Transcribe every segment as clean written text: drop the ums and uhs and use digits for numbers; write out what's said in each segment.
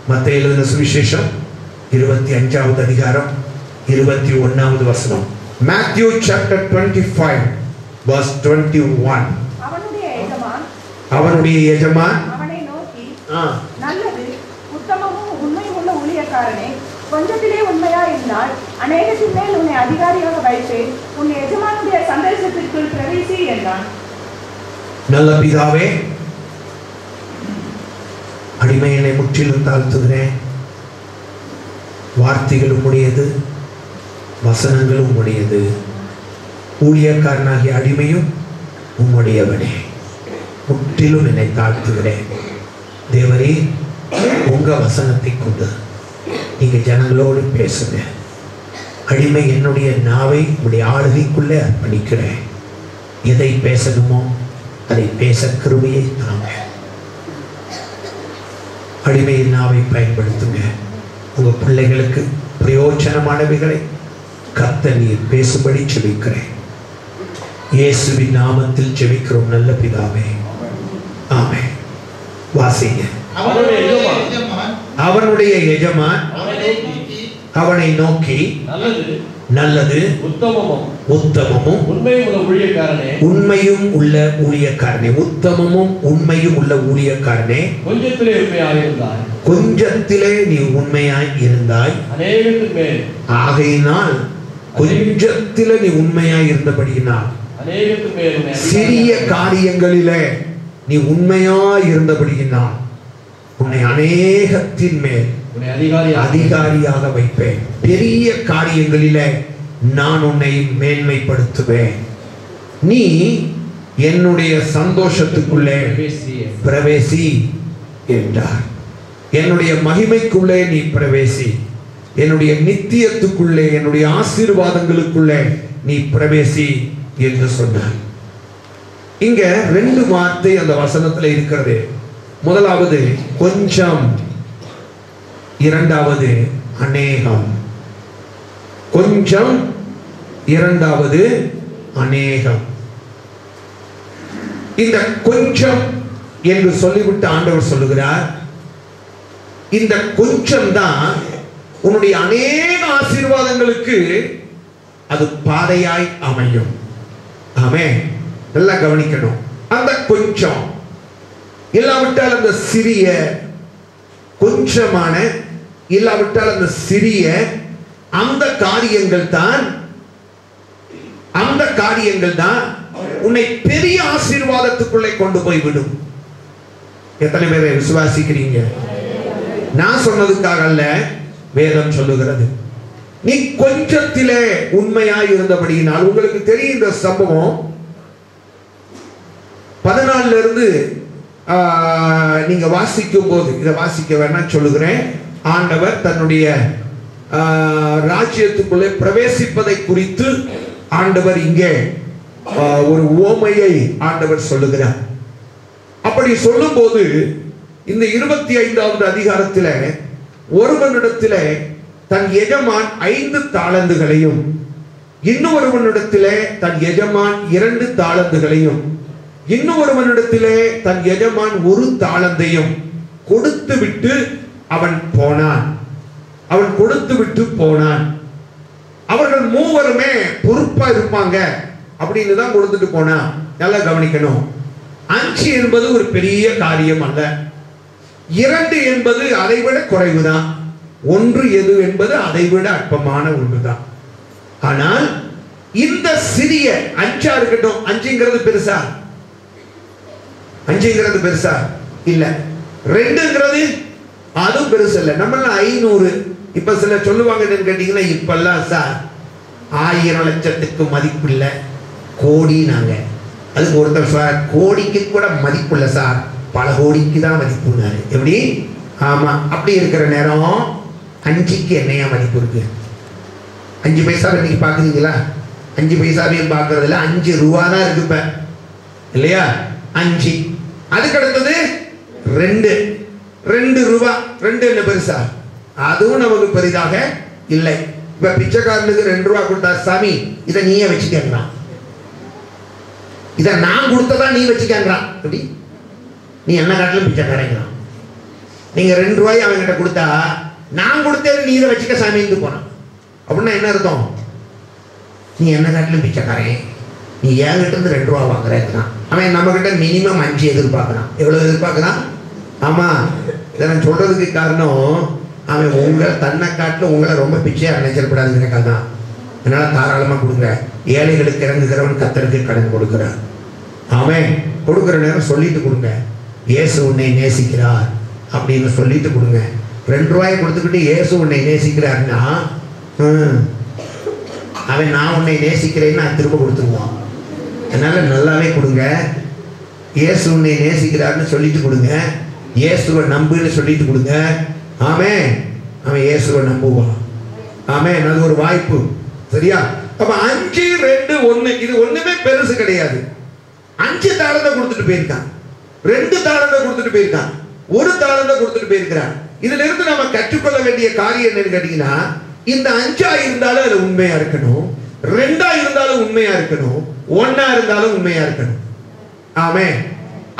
மத்தேயு எழுதின சுவிசேஷம் 25வது அதிகாரம் 21வது வசனம். Matthew chapter 25 verse 21. அவனுடைய எஜமான் அவனை நோக்கி, நல்லது உத்தமமும் உண்மையுள்ள ஊழியக்காரனே, கொஞ்சத்திலே உண்மையா இருந்தால் அநேகத்தின் மேல் உன்னை அதிகாரியாக வைப்பேன், உன் எஜமானுடைய சந்தோஷத்திற்குள் பிரவேசி என்றான். நல்ல பிதாவே, அடிமையினை முற்றிலும் தாழ்த்துகிறேன். வார்த்தைகளும் உடையது, வசனங்களும் உடையது. ஊழியக்காரனாகிய அடிமையும் உம்முடையவனே, முற்றிலும் என்னை தாழ்த்துகிறேன். தேவரே, உங்க வசனத்தை கொண்டு நீங்க ஜனங்களோடு பேசுங்க. அடிமை என்னுடைய நாவை உடைய ஆளுகைக்குள்ளே அர்ப்பணிக்கிறேன். எதை பேசணுமோ அதை பேச கிருபையை தாங்க. அடிமையின் நாவை பயன்படுத்துங்க. உங்க பிள்ளைகளுக்கு பிரயோஜனமானவைகளை கர்த்தர் நீர் பேசும்படி ஜெபிக்கிறேன். இயேசுவின் நாமத்தில் ஜெபிக்கிறோம் நல்ல பிதாவே, ஆமென். வாசிங்க. அவனுடைய எஜமான் அவனை நோக்கி, நல்லது உத்தமமும் உண்மையும் உள்ள ஊழியக்காரனே, உத்தமமும் உண்மையும் உள்ள ஊழியக்காரனே, கொஞ்சத்திலே நீ உண்மையாய் இருந்தாய், ஆகையினால் கொஞ்சத்திலே நீ உண்மையாய் இருந்தபடியினால் சிறிய காரியங்களிலே நீ உண்மையாய் இருந்தபடியினால் உன்னை அநேகத்தின் மேல் அதிகாரியாக வைப்பேன். பெரிய காரியங்களிலே நான் உன்னை மேன்மைப்படுத்துவேன். நீ என்னுடைய சந்தோஷத்துக்குள்ளே பிரவேசி என்றார். என்னுடைய மகிமைக்குள்ளே நீ பிரவேசி, என்னுடைய நித்தியத்துக்குள்ளே, என்னுடைய ஆசீர்வாதங்களுக்குள்ளே நீ பிரவேசி என்று சொன்னார். இங்க 2 வார்த்தை அந்த வசனத்துல இருக்கிறது. முதலாவது கொஞ்சம், இரண்டாவது அநேகம். கொஞ்சம், இரண்டாவது அநேகம். இந்த கொஞ்சம் என்று சொல்லிவிட்டு ஆண்டவர் சொல்லுகிறார், இந்த கொஞ்சம் தான் உன்னுடைய அநேக ஆசீர்வாதங்களுக்கு அது பாதையாய் அமையும். ஆமென். நல்லா கவனிக்கணும். அந்த கொஞ்சம் இல்லாவிட்டால் அந்த சிறிய கொஞ்சமான, இல்லாவிட்டால் அந்த சிறிய அந்த காரியங்கள் தான் உன்னை பெரிய ஆசீர்வாதத்துக்குள்ளே கொண்டு போய் விடும். எத்தனை பேரை விசுவாசிக்கிறீங்க? நான் சொன்னதுக்காக அல்ல, வேதம் சொல்லுகிறது. நீ கொஞ்சத்திலே உண்மையாய் இருந்தபடியினால், உங்களுக்கு தெரியும் இந்த சம்பவம் 14 இருந்து நீங்க வாசிக்கும் போது, இதை வாசிக்க வேணாம் சொல்லுகிறேன். ஆண்டவர் தன்னுடைய ராஜ்யத்துக்குள்ளே பிரவேசிப்பதை குறித்து ஆண்டவர் இங்கே ஒரு உவமையை ஆண்டவர் சொல்லுகிறார். அப்படி சொல்லும் போது இந்த 25வது அதிகாரத்தில் ஒருவனிடத்திலே தன் எஜமான் 5 தாலந்துகளையும், இன்னொருவனிடத்திலே தன் எஜமான் 2 தாலந்துகளையும், இன்னொருவனிடத்திலே தன் எஜமான் 1 தாலந்தையும் கொடுத்து விட்டு அவன் போனான். அவர்கள் மூவருமே பொறுப்பா இருப்பாங்க அப்படின்னு தான் கொடுத்துட்டு போனான். நல்லா கவனிக்கணும். 5 என்பது ஒரு பெரிய காரியம் அல்ல. 2 என்பது அதைவிட குறைவுதான். 1 எது என்பது அதைவிட அற்பமான ஒன்றுதான். ஆனால் இந்த சிறிய 5 இருக்கட்டும், 5ங்கிறது பெருசா? 5ங்கிறது பெருசா இல்ல. 2ங்கிறது அதுவும் பெருசு இல்ல. நம்ம 500 இப்ப சில சொல்லுவாங்க கேட்டீங்கன்னா, இப்பெல்லாம் சார் 1000 லட்சத்துக்கு மதிப்பு இல்லை, கோடி. நாங்க அதுக்கு ஒருத்தர் சார் கோடிக்கு கூட மதிப்பு இல்லை சார், பல கோடிக்கு தான் மதிப்புனாரு. எப்படி? ஆமா. அப்படி இருக்கிற நேரம் 5க்கு என்னையா மதிப்பு இருக்கு? 5 பைசா இன்னைக்கு பாக்குறீங்களா? 5 பைசாவையும் பாக்குறதுல 5 ரூபா தான் இருக்கு இப்ப, இல்லையா? 5. அதுக்கு அடுத்தது 2 ரூபா. 2 என்ன பெருசா? அதுவும் நமக்கு பெரிதாக இல்லை. இப்ப பிச்சைக்காரனுக்கு 2 ரூபா கொடுத்தா, சாமி இதை நீயே வச்சுக்கிறான், இதை நான் கொடுத்ததா நீ வச்சுக்கிறான். எப்படி? நீ என்ன காட்டிலும் பிச்சைக்காரங்கிறான். நீங்க 2 ரூபாய் அவன்கிட்ட கொடுத்தா நான் கொடுத்தேன் நீ இதை வச்சுக்க சாமின்னு போனான். அப்படின்னா என்ன அர்த்தம்? நீ என்ன காட்டிலும் பிச்சைக்காரன், நீ என்கிட்ட இருந்து 2 ரூபா வாங்குறேன். அவன் நம்ம கிட்ட மினிமம் 5 எதிர்பார்க்கறான். எவ்வளவு எதிர்பார்க்கறான்? ஆமா, இதை நான் சொல்றதுக்கு காரணம் அவன் உங்களை தன்னை காட்டில் உங்களை ரொம்ப பிச்சையா நினைச்சிடக்கூடாதுங்கிறக்காக தான். அதனால தாராளமா கொடுங்க. ஏழைகளுக்கு இறங்குகிறவன் கர்த்தருக்கு கடன் கொடுக்கிறார். அவன் கொடுக்குற நேரம் சொல்லிட்டு கொடுங்க, இயேசு உன்னை நேசிக்கிறார் அப்படின்னு சொல்லிட்டு கொடுங்க. 2 ரூபாயை கொடுத்துக்கிட்டு இயேசு உன்னை நேசிக்கிறார்னா அவன் நான் உன்னை நேசிக்கிறேன்னு நான் திரும்ப கொடுத்துருவான். அதனால நல்லாவே கொடுங்க. இயேசு உன்னை நேசிக்கிறார்னு சொல்லிட்டு கொடுங்க. இயேசுவை நம்புன்னு சொல்லிட்டு கொடுங்க. ஆமென். அவன் இயேசுவை நம்புவான். ஆமென். அது ஒரு வாய்ப்பு. சரியா? அப்ப 5, 2, 1 இது ஒண்ணுமே பெருசு கிடையாது. 5 தாளந்தை கொடுத்துட்டு போயிருக்கான், 2 தாளந்தை கொடுத்துட்டு போயிருக்கான், 1 தாளந்தை கொடுத்துட்டு போயிருக்கிறான். இதுல இருந்து நம்ம கற்றுக்கொள்ள வேண்டிய காரியம் என்னன்னு கேட்டீங்கன்னா, இந்த 5 இருந்தாலும் அது உண்மையா இருக்கணும், 2 இருந்தாலும் உண்மையா இருக்கணும், 1 இருந்தாலும் உண்மையா இருக்கணும். ஆமென்.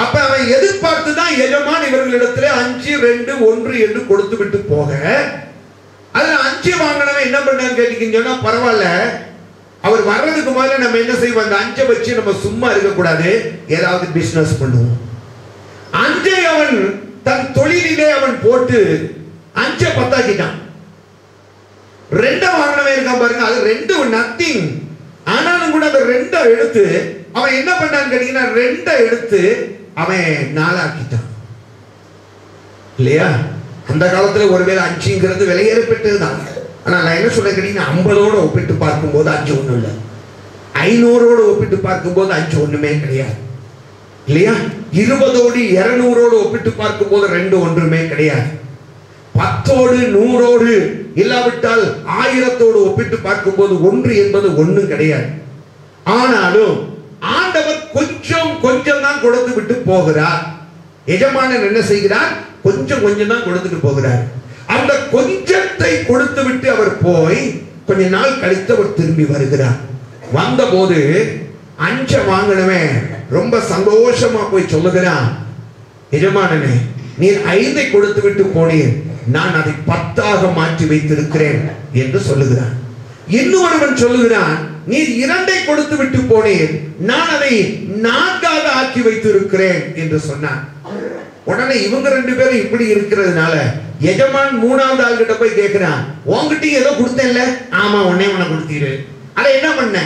அப்ப அவன் எதிர்பார்த்துதான் எஜமான் இவர்களிடத்துல 5, 2, 1 என்று கொடுத்து விட்டு போக, அதுல 5 வாங்கினவன் என்ன பண்ணான்னு கேட்டீங்கன்னா, பரவாயில்ல, அவர் வர்றதுக்கு முதல்ல நம்ம என்ன செய்வோம், அந்த 5 வச்சு நம்ம சும்மா இருக்கக்கூடாது, ஏதாவது பிசினஸ் பண்ணுவோம். 5 அவன் தன் தொழிலிலே அவன் போட்டு 5 பத்தாக்கிட்டான். 2 வாங்கினவன் இருக்கான் பாருங்க, அது 2 நத்திங். ஆனாலும் கூட அந்த 2 எடுத்து அவன் என்ன பண்ணான்னு கேட்டீங்கன்னா, 2 எடுத்து அவன் 4 ஆக்கிட்டான். இல்லையா? அந்த காலத்துல ஒருவேளை 5ங்கிறது விலையேறப்பட்டதுதான். ஆனா நான் என்ன சொல்ல கேட்டீங்கன்னா, 50ஓட ஒப்பிட்டு பார்க்கும்போது 5 ஒண்ணும் இல்லை, 500ஓட ஒப்பிட்டு பார்க்கும்போது 5 ஒண்ணுமே கிடையாது. இல்லையா? 20ஓடு 200ஓடு ஒப்பிட்டு பார்க்கும்போது 2 ஒன்றுமே கிடையாது. 10ஓடு 100ஓடு இல்லாவிட்டால் 1000ஓடு ஒப்பிட்டு பார்க்கும்போது 1 என்பது ஒண்ணும் கிடையாது. ஆனாலும் ஆண்டவர் கொஞ்சம் கொஞ்சம் தான் கொடுத்து விட்டு போகிறார். எஜமானன் என்ன செய்கிறார்? கொஞ்சம் கொஞ்சம் தான் கொடுத்துட்டு போகிறார். அந்த கொஞ்சத்தை கொடுத்து விட்டு அவர் போய் கொஞ்ச நாள் கழித்து அவர் திரும்பி வருகிறார். வந்தபோது 5 வாங்கினவன் ரொம்ப சந்தோஷமா போய் சொல்லுகிறான், எஜமானனே, நீர் 5 கொடுத்து விட்டு போனீர், நான் அதை 10ஆக மாற்றி வைத்திருக்கிறேன் என்று சொல்லுகிறான். இன்னொருவன் சொல்லுகிறான், நீர் 2 கொடுத்து விட்டு போனீர், நான் அதை 4ஆக ஆக்கி வைத்திருக்கிறேன் என்று சொன்னான். உடனே இவங்க 2 பேரும் இப்படி இருக்கிறதுனால எஜமான் 3வது ஆள்கிட்ட போய் கேட்கிறான், உன்கிட்ட ஏதோ கொடுத்தேன்ல? ஆமா, உன்னை கொடுத்தீரு, அதை என்ன பண்ண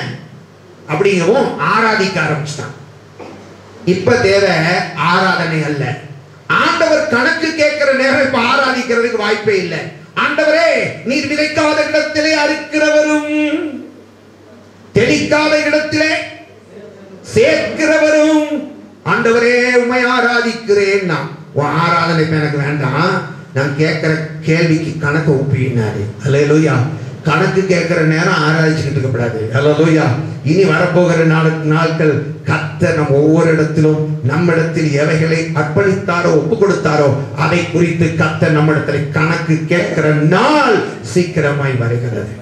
அப்படிங்கவும் ஆராதிக்க ஆரம்பிச்சிட்டான். இப்ப தேவை ஆராதனை அல்ல, ஆண்டவர் கணக்கு கேட்கிற நேரம் இப்ப ஆராதிக்கிறதுக்கு வாய்ப்பே இல்லை. ஆண்டவரே, நீர் விதைக்காத இடத்திலே அறுக்கிறவரும் தெளிக்காத இடத்திலே சேர்க்கிறவரும், ஆண்டவரே உம்மை ஆராதிக்கிறேன். நான் ஆராதனை எனக்கு வேண்டாம், நான் கேட்கிற கேள்விக்கு கணக்கு ஒப்பினாரு. அல்லேலூயா. கணக்கு கேட்கிற நேரம் ஆராய்ச்சிக்கிட்டு இருக்கக்கூடாது. அல்லேலூயா. இனி வரப்போகிற நாட்கள் கர்த்தர் நம் ஒவ்வொரு இடத்திலும் நம்மிடத்தில் எவைகளை அர்ப்பணித்தாரோ ஒப்பு கொடுத்தாரோ அதை குறித்து கர்த்தர் நம்மிடத்தில் கணக்கு கேட்கிற நாள் சீக்கிரமாய் வருகிறது.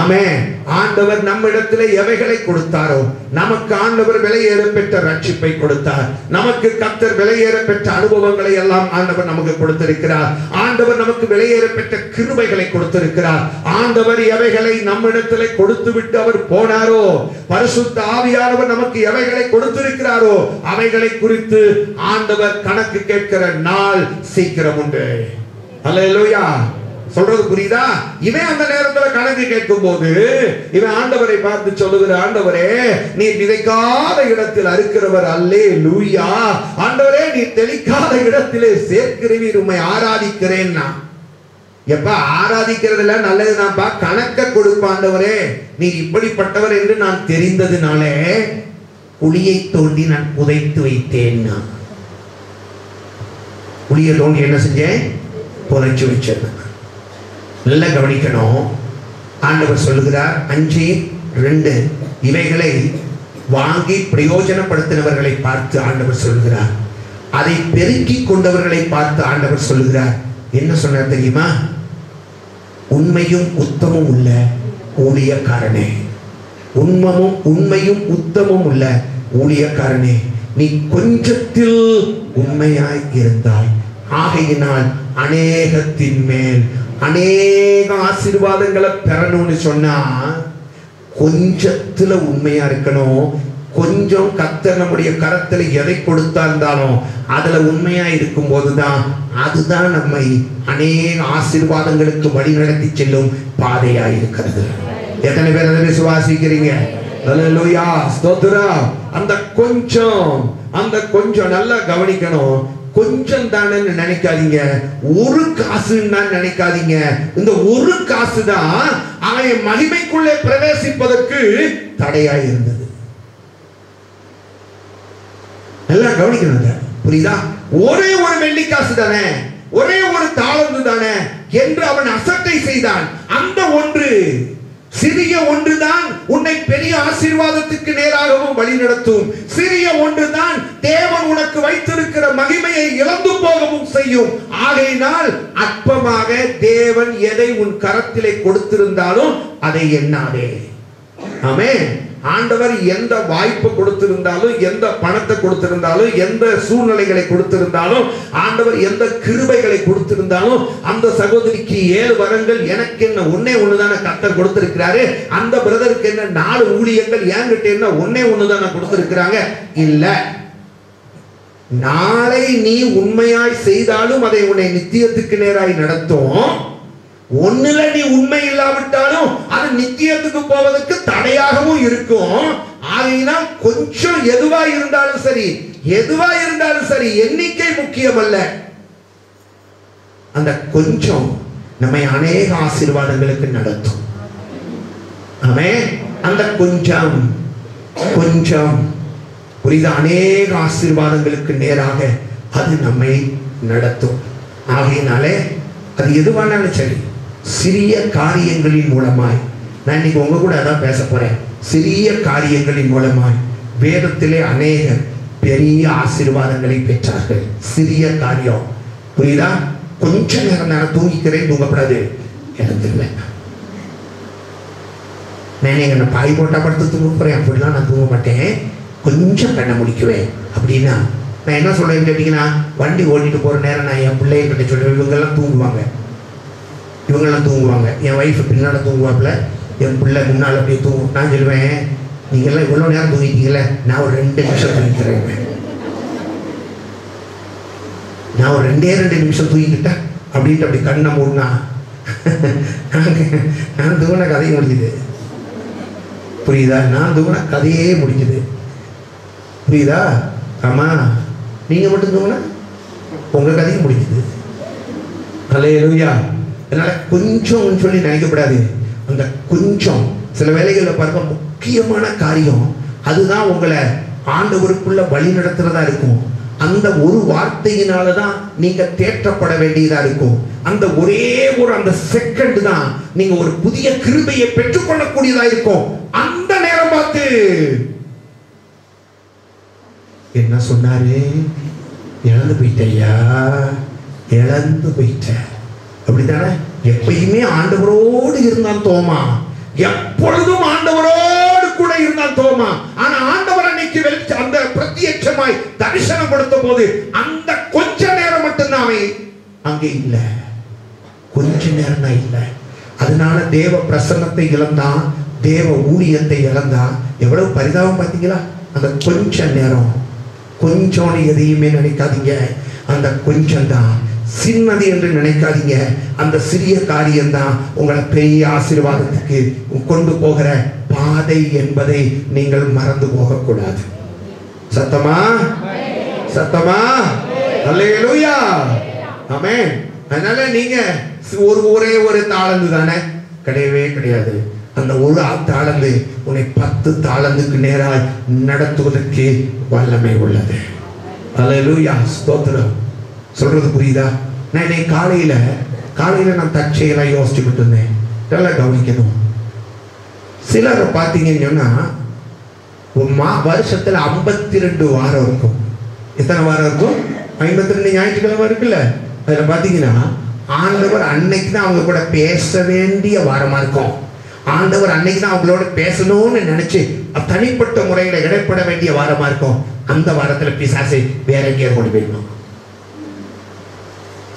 ஆமென். ஆண்டவர் நம்மிடத்தில் எவைகளை கொடுத்தாரோ, நமக்கு ஆண்டவர் விலையேற பெற்ற ரட்சிப்பை கொடுத்தார். நமக்கு கர்த்தர் விலையேற பெற்ற அனுபவங்களை எல்லாம் ஆண்டவர் நமக்கு கொடுத்திருக்கிறார். ஆண்டவர் நமக்கு விலையேற பெற்ற கிருபைகளை கொடுத்திருக்கிறார். ஆண்டவர் எவைகளை நம்மிடத்தில் கொடுத்து விட்டு அவர் போனாரோ, பரிசுத்த ஆவியானவர் நமக்கு எவைகளை கொடுத்திருக்கிறாரோ அவைகளை குறித்து ஆண்டவர் கணக்கு கேட்கிற நாள் சீக்கிரம் உண்டு. அல்லேலூயா. சொல்றது புரியுதா? இவன் அந்த நேரத்துல கணக்கு கேட்கும் போது இவன் ஆண்டவரை பார்த்து சொல்லுகிற, ஆண்டவரே, நீ விதைக்காத இடத்தில் அறுக்கிறவர். அல்லேலூயா. ஆண்டவரே, நீ தெளிக்காத இடத்திலே சேர்க்கிறவீர், உம்மை ஆராதிக்கிறேன். நான் எப்ப ஆராதிக்கிறதுல நல்லதுதான்ப்பா, கணக்க கொடுப்ப. ஆண்டவரே, நீ இப்படிப்பட்டவர் என்று நான் தெரிந்ததுனாலே குழியை தோண்டி நான் புதைத்து வைத்தேன். நான் குழியை தோண்டி என்ன செஞ்சேன்? புதைச்சு வச்சேன். நல்லா கவனிக்கணும். ஆண்டவர் சொல்லுகிறார், 5, 2 இவைகளை வாங்கி பிரயோஜனப்படுத்தினவர்களை பார்த்து ஆண்டவர் சொல்லுகிறார். அதை பெருக்கி கொண்டவர்களை பார்த்து ஆண்டவர் சொல்லுகிறார். என்ன சொன்னார் தெரியுமா? உண்மையும் உத்தமும் உள்ள ஊழியக்காரனே, உண்மையும் உத்தமும் உள்ள ஊழியக்காரனே, நீ கொஞ்சத்தில் உண்மையாய் இருந்தாய், ஆகையினால் அநேகத்தின் மேல் அநேக ஆசீர்வாதங்களை பெறணும்னு சொன்னா கொஞ்சத்துல உண்மையா இருக்கணும். கொஞ்சம் கர்த்தர் நம்முடைய கரத்துல எதை கொடுத்தா இருந்தாலும் அதுல உண்மையா இருக்கும் போதுதான் அதுதான் நம்மை அநேக ஆசீர்வாதங்களுக்கு வழி நடத்தி செல்லும் பாதையா இருக்கிறது. எத்தனை பேர் அதை விசுவாசிக்கிறீங்க? அல்லேலூயா, ஸ்தோத்திரம். அந்த கொஞ்சம் நல்லா கவனிக்கணும். கொஞ்சம் தானே நினைக்காதீங்க, ஒரு காசுன்னு நினைக்காதீங்க. இந்த ஒரு காசு தான் அவன் மகிமைக்குள்ளே பிரவேசிப்பதற்கு தடையா இருந்தது. நல்லா கவனிக்கணும், புரியுதா? ஒரே ஒரு வெள்ளி காசு தானே, ஒரே ஒரு தாளந்து தானே என்று அவன் அசட்டை செய்தான். அந்த ஒன்று, சிறிய ஒன்றுதான் உன்னை பெரிய ஆசீர்வாதத்துக்கு நேராகவும் வழி நடத்தும். சிறிய ஒன்றுதான் தேவன் உனக்கு வைத்திருக்கிற மகிமையை இழந்து போகவும் செய்யும். ஆகையினால் அற்பமாக தேவன் எதை உன் கரத்திலே கொடுத்திருந்தாலும் அதை எண்ணாதே. ஆமென். ஆண்டவர் எந்த வாய்ப்பு கொடுத்திருந்தாலும், எந்த பணத்தை கொடுத்திருந்தாலும், எந்த சூழ்நிலைகளை கொடுத்திருந்தாலும், ஆண்டவர் எந்த கிருபைகளை கொடுத்திருந்தாலும், அந்த சகோதரிக்கு 7 வரங்கள், எனக்கு என்ன ஒன்னே ஒண்ணுதானே கர்த்தர் கொடுத்திருக்கிறாரு. அந்த பிரதருக்கு என்ன 4 ஊழியங்கள், என்கிட்ட என்ன ஒன்னே ஒண்ணுதானே கொடுத்திருக்கிறாங்க. இல்ல, நாளை நீ உண்மையாய் செய்தாலும் அதை உன்னை நித்தியத்துக்கு நேராய் நடத்தும். ஒண்ணுல நீ உண்மை இல்லாவிட்டாலும் அது நித்தியத்துக்கு போவதற்கு தடையாகவும் இருக்கும். ஆகையினால் கொஞ்சம் எதுவா இருந்தாலும் சரி எண்ணிக்கை முக்கியம் அல்ல. அந்த கொஞ்சம் நம்மை அநேக ஆசீர்வாதங்களுக்கு நடத்தும். ஆமென். அந்த கொஞ்சம் புரியுது, அநேக ஆசீர்வாதங்களுக்கு நேராக அது நம்மை நடத்தும். ஆகையினாலே அது எதுவானாலும் சரி, சிறிய காரியங்களின் மூலமாய், நான் இன்னைக்கு உங்க கூட அதான் பேச போறேன். சிறிய காரியங்களின் மூலமாய் வேதத்திலே அநேகர் பெரிய ஆசீர்வாதங்களை பெற்றார்கள். சிறிய காரியம், புரியுதா? கொஞ்ச நேரம் நான் தூங்கிக்கிறேன், தூங்கப்படாது, எழுந்துருவேன். நான் எங்க பாய் போட்டா படுத்து தூங்க போறேன், அப்படிலாம் நான் தூங்க மாட்டேன். கொஞ்சம் கண்ணை முடிக்குவேன். அப்படின்னா நான் என்ன சொல்றேன்னு கேட்டீங்கன்னா, வண்டி ஓட்டிட்டு போற நேரம் நான் என் பிள்ளைகிட்ட சொல்றேன், இவங்கெல்லாம் தூங்குவாங்க. என் ஒய்ஃப் பின்னால தூங்குவாப்புல, என் பிள்ளை முன்னால் அப்படியே தூங்கும். நான் சொல்லுவேன், நீங்கெல்லாம் இவ்வளோ நேரம் தூங்கிட்டீங்களே, நான் ஒரு 2 நிமிஷம் தூங்கிக்கிறேன். நான் ஒரு 2 நிமிஷம் தூங்கிக்கிட்டேன் அப்படின்ட்டு அப்படி கண்ணை மூடினா நான் தூங்கின கதையை முடிஞ்சுது. புரியுதா? நான் தூங்கின கதையே முடிஞ்சுது. புரியுதா? ஆமா, நீங்க மட்டும் தூங்கினா உங்க கதையும் முடிஞ்சுது. அல்லேலூயா. அதனால கொஞ்சம் சொல்லி நினைக்கப்படாது. அந்த கொஞ்சம் சில வேளைகளில் பாருங்க, முக்கியமான காரியம் அதுதான் உங்களை ஆண்டவருக்குள்ள வழி நடத்துறதா இருக்கும். அந்த ஒரு வார்த்தையினாலதான் நீங்க தேற்றப்பட வேண்டியதா இருக்கும். அந்த ஒரே ஒரு அந்த செகண்ட் தான் நீங்க ஒரு புதிய கிருபையை பெற்றுக்கொள்ளக்கூடியதா இருக்கும். அந்த நேரம் பார்த்து என்ன சொன்னாரு? இழந்து போயிட்டையா, இழந்து போயிட்ட. அப்படித்தானே? எப்பயுமே ஆண்டவரோடு இருந்தான் தோமா, எப்பொழுதும் ஆண்டவரோடு கூட இருந்தான் தோமா. ஆனா ஆண்டவர் அன்னைக்கு அந்த பிரத்யட்சமாய் தரிசனம் கொடுத்த போது அந்த கொஞ்ச நேரம் மட்டும்தான் அவன் அங்கே இல்ல, கொஞ்ச நேரம் தான் இல்ல. அதனால தேவ பிரசன்னத்தை இழந்தான், தேவ ஊழியத்தை இழந்தான். எவ்வளவு பரிதாபம் பார்த்தீங்களா? அந்த கொஞ்ச நேரம். கொஞ்சம் எதையுமே நினைக்காதீங்க, அந்த கொஞ்சம் தான். சின்னது என்று நினைக்காதீங்க, அந்த சிறிய காரியம்தான் உங்களை பெரிய ஆசீர்வாதத்துக்கு கொண்டு போகிற பாதை என்பதை நீங்கள் மறந்து போகக்கூடாது. சத்தமா அல்லேலூயா, ஆமென். அதனால நீங்க ஒரே ஒரு தாளந்து தானே, கிடையவே கிடையாது. அந்த ஒரு தாளந்து உன்னை 10 தாளந்துக்கு நேராக நடத்துவதற்கு வல்லமை உள்ளது. அல்லேலூயா, ஸ்தோத்திரம். சொல்றது புரியுதா? நான் இன்னைக்கு காலையில நான் தற்செயலா யோசிச்சுக்கிட்டு இருந்தேன். நல்லா கவனிக்கணும். சிலரை பார்த்தீங்கன்னு சொன்னா வருஷத்துல 52 வாரம் இருக்கும். எத்தனை வாரம் இருக்கும்? 52 ஞாயிற்றுக்கிழமை இருக்குல்ல. அதுல பாத்தீங்கன்னா ஆண்டவர் அன்னைக்கு தான் அவங்க கூட பேச வேண்டிய வாரமா இருக்கும். ஆண்டவர் அன்னைக்கு தான் அவங்களோட பேசணும்னு நினைச்சு தனிப்பட்ட முறையில இடைப்பட வேண்டிய வாரமா இருக்கும். அந்த வாரத்துல பிசாசை வேற எங்கேயாவது கொண்டு போயிடணும்.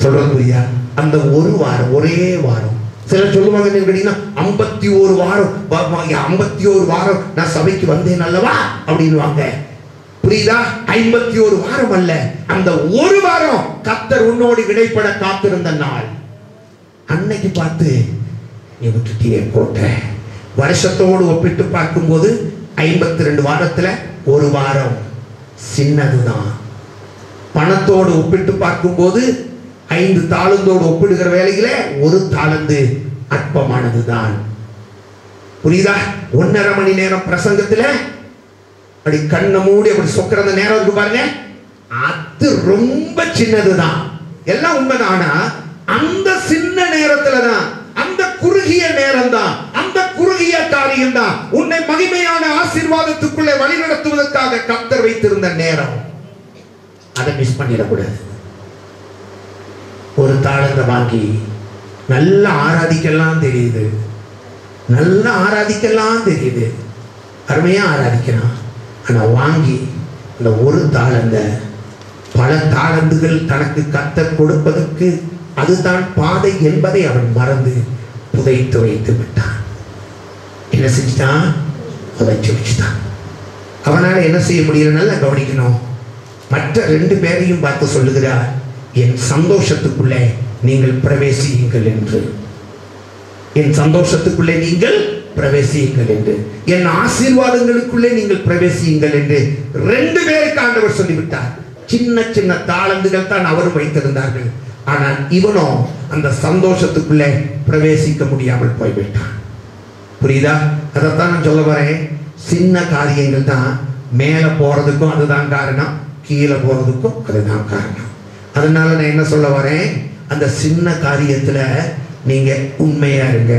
சொல்றது புரியா? அந்த ஒரு வாரம், ஒரே வாரம். சிலர் சொல்லுவாங்க கேட்டீங்கன்னா 51 வாரம் 51 வாரம் நான் சபைக்கு வந்தேன் அல்லவா அப்படின்வாங்க. புரியுதா? 51 வாரம் அல்ல, அந்த ஒரு வாரம் கர்த்தர் உன்னோடு இடைப்பட காத்திருந்த நாள். அன்னைக்கு பார்த்து நீ விட்டுட்டியே கோட்டை. வருஷத்தோடு ஒப்பிட்டு பார்க்கும்போது 52 வாரத்துல ஒரு வாரம் சின்னதுதான். பணத்தோடு ஒப்பிட்டு பார்க்கும்போது 5 தாளந்தோடு ஒப்பிடுகிற வேலையில ஒரு தாளந்து அற்பமானதுதான். புரியுதா? 1.5 மணி நேரம் பிரசங்கத்துல அப்படி கண்ணை மூடி அப்படி சொக்கிற அந்த நேரம் இருக்கு பாருங்க, அது ரொம்ப சின்னதுதான். எல்லாம் உண்மைதான். ஆனா அந்த சின்ன நேரத்துல தான், அந்த குறுகிய நேரம் தான், அந்த குறுகிய காரியம் தான் உன்னை மகிமையான ஆசீர்வாதத்துக்குள்ளே வழி நடத்துவதற்காக கர்த்தர் வைத்திருந்த நேரம். அதை மிஸ் பண்ணிடக்கூடாது. ஒரு தாளத்தை வாங்கி நல்லா ஆராதிக்கலாம் தெரியுது, நல்லா ஆராதிக்கலாம் தெரியுது, அருமையா ஆராதிக்கலாம். ஆனா வாங்கி இந்த ஒரு தாளந்த பல தாளந்துகள் தனக்கு கர்த்தர் கொடுப்பதற்கு அதுதான் பாதை என்பதை அவன் மறந்து புதைத்து வைத்து விட்டான். என்ன செஞ்சுட்டான்? புதைச்சு வச்சுட்டான். அவனால என்ன செய்ய முடியல? நல்லா கவனிக்கணும். மற்ற 2 பேரையும் பார்த்து சொல்லுகிறார், என் சந்தோஷத்துக்குள்ளே நீங்கள் பிரவேசியுங்கள் என்று. என் சந்தோஷத்துக்குள்ளே நீங்கள் பிரவேசியுங்கள் என்று, என் ஆசீர்வாதங்களுக்குள்ளே நீங்கள் பிரவேசியுங்கள் என்று 2 பேருக்கு ஆண்டவர் சொல்லிவிட்டார். சின்ன சின்ன தாளந்துகள் தான் அவரும் வைத்திருந்தார்கள். ஆனால் இவனோ அந்த சந்தோஷத்துக்குள்ளே பிரவேசிக்க முடியாமல் போய்விட்டான். புரியுதா? அதைத்தான் நான் சொல்ல வரேன். சின்ன காரியங்கள் தான் மேல போறதுக்கும் அதுதான் காரணம், கீழே போறதுக்கும் அதுதான் காரணம். அதனால நான் என்ன சொல்ல வரேன், அந்த சின்ன காரியத்துல நீங்க உண்மையா இருங்க,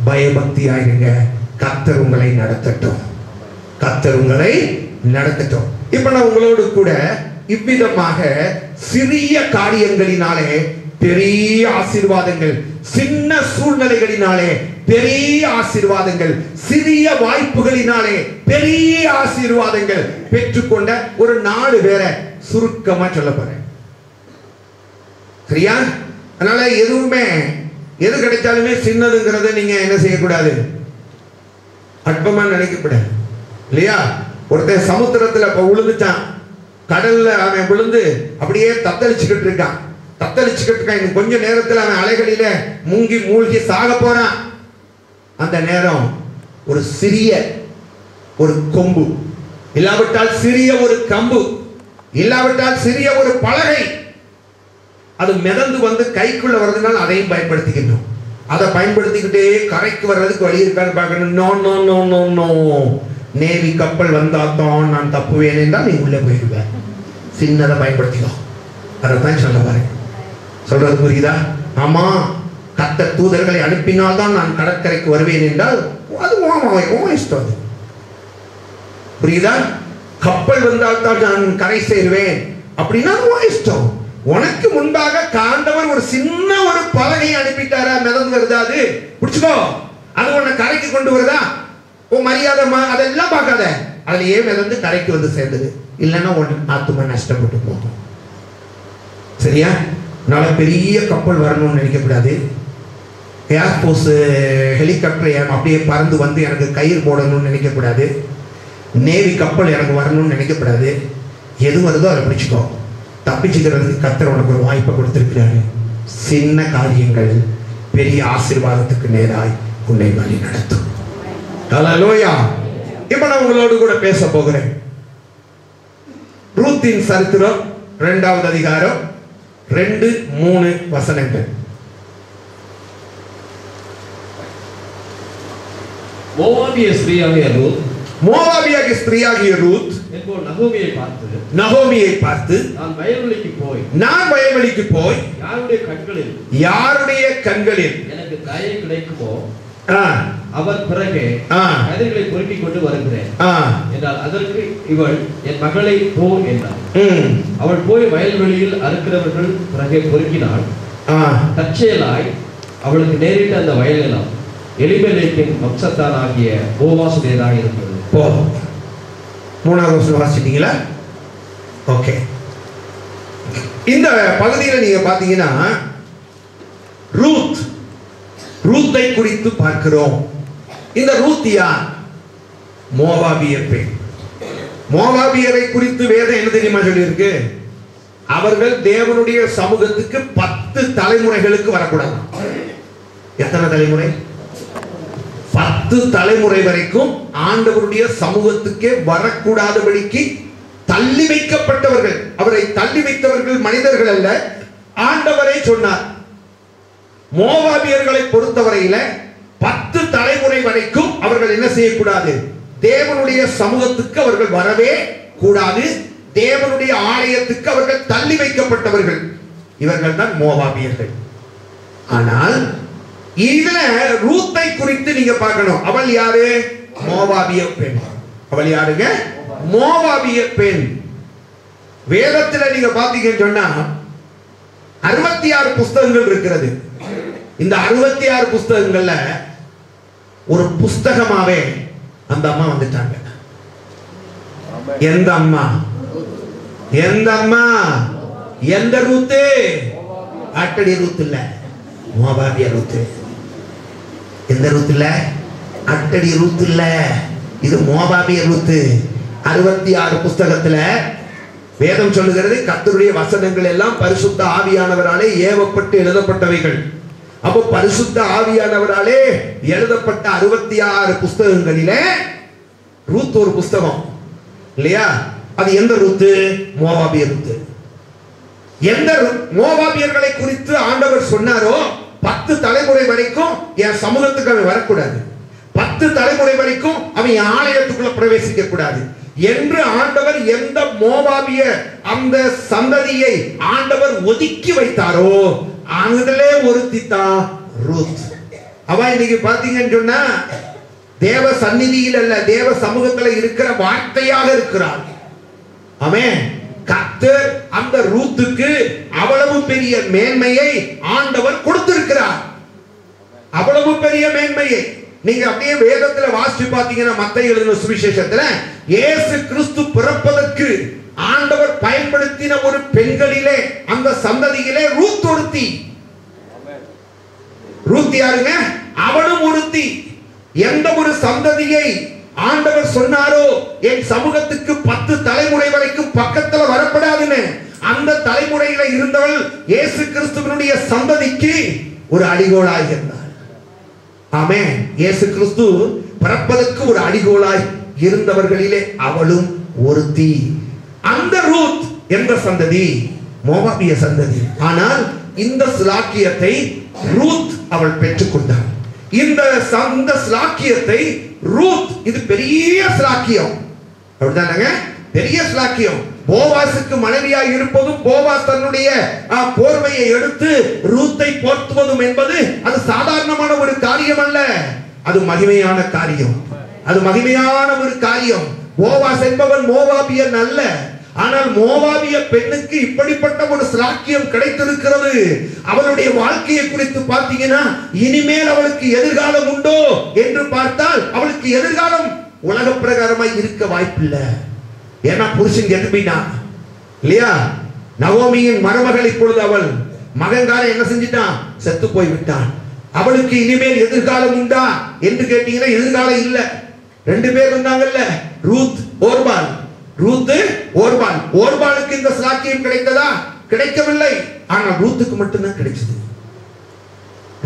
பயபக்தியா இருங்க. கர்த்தர் உங்களை நடத்தட்டும், கர்த்தர் உங்களை நடத்தட்டும். இப்ப நான் உங்களோடு கூட இவ்விதமாக சிறிய காரியங்களினாலே பெரிய ஆசீர்வாதங்கள், சின்ன சூழ்நிலைகளினாலே பெரிய ஆசீர்வாதங்கள், சிறிய வாய்ப்புகளினாலே பெரிய ஆசீர்வாதங்கள் பெற்றுக்கொண்ட ஒரு 4 பேரை சுருக்கமா சொல்ல போறேன். சரியா? அதனால எதுவுமே எது கிடைச்சாலுமே சின்னதுங்கிறத நீங்க என்ன செய்யக்கூடாது, அற்பமா நினைக்கக்கூடாது. இல்லையா? ஒருத்தன் சமுத்திரத்துல இப்ப விழுந்துட்டான், கடல்ல அவன் விழுந்து அப்படியே தத்தளிச்சுக்கிட்டு இருக்கான். இன்னும் கொஞ்ச நேரத்தில் அவன் அலைகளில முங்கி மூழ்கி சாக போறான். அந்த நேரம் ஒரு சிறிய ஒரு கொம்பு, இல்லாவிட்டால் சிறிய ஒரு கம்பு, இல்லாவிட்டால் சிறிய ஒரு பலகை, அது மிதந்து வந்து கைக்குள்ள வர்றதுனால அதையும் பயன்படுத்திக்கணும். அதை பயன்படுத்திக்கிட்டே கரைக்கு வர்றதுக்கு வழி இருக்கான்னு பார்க்கணும். No no no no no, navy கப்பல் வந்தாத்தான் நான் தப்புவேன் என்றால் நீ உள்ளே போயிடுவேன். சின்னதை பயன்படுத்திக்கோ. அதைத்தான் சொல்ல வரேன். சொல்றது புரியுதா? ஆமா, கர்த்தர் தூதர்களை அனுப்பினால்தான் நான் கடற்கரைக்கு வருவேன் என்றால் அது இஷ்டம். புரியுதா? கப்பல் வந்தால் தான் நான் கரை சேருவேன் அப்படின்னா இஷ்டம். உனக்கு முன்பாக காண்டவர் ஒரு சின்ன ஒரு பலகையை அனுப்பிட்டாரா, மிதந்து வருதா, அது பிடிச்சுக்கோ. அது உன்னை கரைக்கு கொண்டு வருதா, உன் மரியாதை அதெல்லாம் பார்க்காத, அதுலயே மிதந்து கரைக்கு வந்து சேர்ந்தது. இல்லைன்னா உன் ஆத்துமா நஷ்டப்பட்டு போகும். சரியா? அதனால பெரிய கப்பல் வரணும்னு நினைக்கக்கூடாது. ஏர்போர்ஸ் ஹெலிகாப்டர் அப்படியே பறந்து வந்து எனக்கு கயிறு போடணும்னு நினைக்கக்கூடாது. நேவி கப்பல் எனக்கு வரணும்னு நினைக்கக்கூடாது. எது வருதோ அதை பிடிச்சிக்கோ. தப்பிச்சுக்கிறதுக்கு கர்த்தர் உனக்கு ஒரு வாய்ப்பை கொடுத்திருக்கிறாரு. சின்ன காரியங்கள் பெரிய ஆசீர்வாதத்துக்கு நேராய் உன்னை வழி நடத்தும். ஹல்லேலூயா. இப்ப நான் உங்களோடு கூட பேச போகிறேன். ரூத்தின் சரித்திரம் 2வது அதிகாரம் 2-3 வசனங்கள். மோவாபிய ஸ்திரீயாகிய ரூத் நகோமியை பார்த்து நான் வயல்வெளிக்கு போய் யாருடைய கண்களில் எனக்கு தயை கிடைக்குமோ அவர் பிறகு கதிர்களை பொறுக்கிக் கொண்டு வருகிறேன் என்றால் அதற்கு இவள் என் மகளை போ என்றாள். அவள் போய் வயல்வெளியில் அறுக்கிறவர்கள் பிறகே பொறுக்கினாள். தற்செயலாய் அவளுக்கு நேரிட்ட அந்த வயலெல்லாம் எலிமெலேக்கின் வம்சத்தான் ஆகிய போவாசுடையதாக இருந்தது. போதும். 3வது வசனம் வாசிட்டீங்களா? ஓகே. இந்த பகுதியில் நீங்க பாத்தீங்கன்னா ரூத்தை குறித்து பார்க்கிறோம். இந்த ரூத் யார்? மோவாபிய பெண். மோவாபியரை குறித்து வேதம் என்ன தெரியுமா சொல்லியிருக்கு? அவர்கள் தேவனுடைய சமூகத்துக்கு 10 தலைமுறைகளுக்கு வரக்கூடாது. எத்தனை தலைமுறை? 10 தலைமுறை வரைக்கும் ஆண்டவருடைய சமூகத்துக்கே வரக்கூடாதபடிக்கு தள்ளி வைக்கப்பட்டவர்கள். அவரை தள்ளி வைத்தவர்கள் மனிதர்கள் அல்ல, ஆண்டவரே சொன்னார். மோவாபியர்களை பொறுத்தவரையில 10 தலைமுறை வரைக்கும் அவர்கள் என்ன செய்யக்கூடாது? தேவனுடைய சமூகத்துக்கு அவர்கள் வரவே கூடாது. தேவனுடைய ஆலயத்துக்கு அவர்கள் தள்ளி வைக்கப்பட்டவர்கள். இவர்கள் தான் மோவாபியர்கள். ஆனால் இதுல ரூத்தை குறித்து நீங்க பார்க்கணும். அவள் யாரு? மோவாபிய பெண். அவள் யாருங்க? மோவாபிய பெண். வேதத்துல நீங்க பாத்தீங்கன்னு சொன்னா 66 புஸ்தகங்கள் இருக்கிறது. இந்த 66 புஸ்தகங்கள்ல ஒரு புஸ்தகமாவே அந்த அம்மா வந்துட்டாங்க. எந்த அம்மா? எந்த அம்மா? எந்த ரூத்து? அட்டடி ரூத் இல்ல, மோவாபிய ரூத்து. எந்த ரூத் இல்ல? அட்டடி ரூத் இல்ல, இது மோவாபிய ரூத்து. 66 புஸ்தகத்துல வேதம் சொல்லுகிறது, கர்த்தருடைய வசனங்கள் எல்லாம் பரிசுத்த ஆவியானவராலே ஏவப்பட்டு எழுதப்பட்டவைகள். அப்போ பரிசுத்த ஆவியானவராலே எழுதப்பட்ட 66 புஸ்தகங்களிலே ரூத் ஒரு புஸ்தகம் இல்லையா? அது எந்த ரூத்து? மோவாபிய ரூத்து. எந்த மோவாபியர்களை குறித்து ஆண்டவர் சொன்னாரோ 10 தலைமுறை வரைக்கும் என் சமூகத்துக்கு அவன் வரக்கூடாது, 10 தலைமுறை வரைக்கும் அவன் ஆலயத்துக்குள்ள பிரவேசிக்க கூடாது என்று ஆண்டவர் எந்த மோவாபிய அந்த சந்ததியை ஆண்டவர் ஒதுக்கி வைத்தாரோ அதிலே ஒருத்தி தான் ரூத். அவ இன்னைக்கு பாத்தீங்கன்னு சொன்னா தேவ சந்நிதியில் அல்ல, தேவ சமூகத்தில் இருக்கிற வார்த்தையாக இருக்கிறார். ஆமென். கர்த்தர் அந்த ரூத்துக்கு அவ்வளவு பெரிய மேன்மையை ஆண்டவர் கொடுத்திருக்கிறார். அவ்வளவு பெரிய மேன்மையை நீங்க அப்படியே வேதத்துல வாசிச்சு பாத்தீங்கன்னா மத்தேயு எழுதின சுவிசேஷத்துல இயேசு கிறிஸ்து பிறப்பதற்கு ஆண்டவர் பயன்படுத்தின ஒரு பெண்களிலே அந்த சந்ததியிலே ரூத் ஒருத்தி. ரூத் யாருங்க? அவளும் ஒருத்தி. எந்த ஒரு சந்ததியை ஆண்டவர் சொன்னாரோ என் சமூகத்துக்கு 10 தலைமுறை வரைக்கும் பக்கத்துல வரப்படாதுன்னு அந்த தலைமுறையில இருந்தவள் இயேசு கிறிஸ்துவினுடைய சந்ததிக்கு ஒரு அடிகோலாய் இருந்தார். ஆமென். இயேசு கிறிஸ்து பிறப்பதற்கு ஒரு அடிகோலாய் இருந்தவர்களிலே அவளும் ஒருத்தி. அந்த ரூத் என்ற சந்ததி மோவாபிய சந்ததி. ஆனால் இந்த ஸ்லாக்கியத்தை ரூத் அவள் பெற்றுக்கொண்டாள். இந்த ஸ்லாக்கியத்தை ரூத், இது பெரிய ஸ்லாக்கியம், அப்படிதானங்க? பெரிய ஸ்லாக்கியம். போவாசுக்கு மனைவியாய் இருப்பதும் போவாஸ் தன்னுடைய போர்வையை எடுத்து ரூத்தை போர்த்துவதும் என்பது அது சாதாரணமான ஒரு காரியம் அல்ல, அது மகிமையான காரியம். அது மகிமையான ஒரு காரியம். போவாஸ் என்பவன் மோவாபியன் அல்ல, ஆனால் மோவாபிய பெண்ணுக்கு இப்படிப்பட்ட ஒரு ஸ்லாக்கியம் கிடைத்திருக்கிறது. அவளுடைய வாழ்க்கையை குறித்து பார்த்தீங்கன்னா இனிமேல் அவளுக்கு எதிர்காலம் உண்டோ என்று பார்த்தால் அவளுக்கு எதிர்காலம் உலக பிரகாரமாய் இருக்க வாய்ப்பில்லை. ஏன்னா புருஷன் எதுமைனா இல்லையா? நவோமியின் மருமகள் இப்பொழுது அவள் மகன்கார என்ன செஞ்சிட்டான்? செத்து போய் விட்டான். அவளுக்கு இனிமேல் எதிர்காலம் உண்டா என்று கேட்டீங்கன்னா எதிர்காலம் இல்ல. 2 பேர் இருந்தாங்கல்ல, ரூத் ஓர்பால். ரூத் ஓர்பால். ஓர்பாலுக்கு இந்த ஸ்லாக்கியம் கிடைத்ததா? கிடைக்கவில்லை. ஆனால் ரூத்துக்கு மட்டும்தான் கிடைச்சது.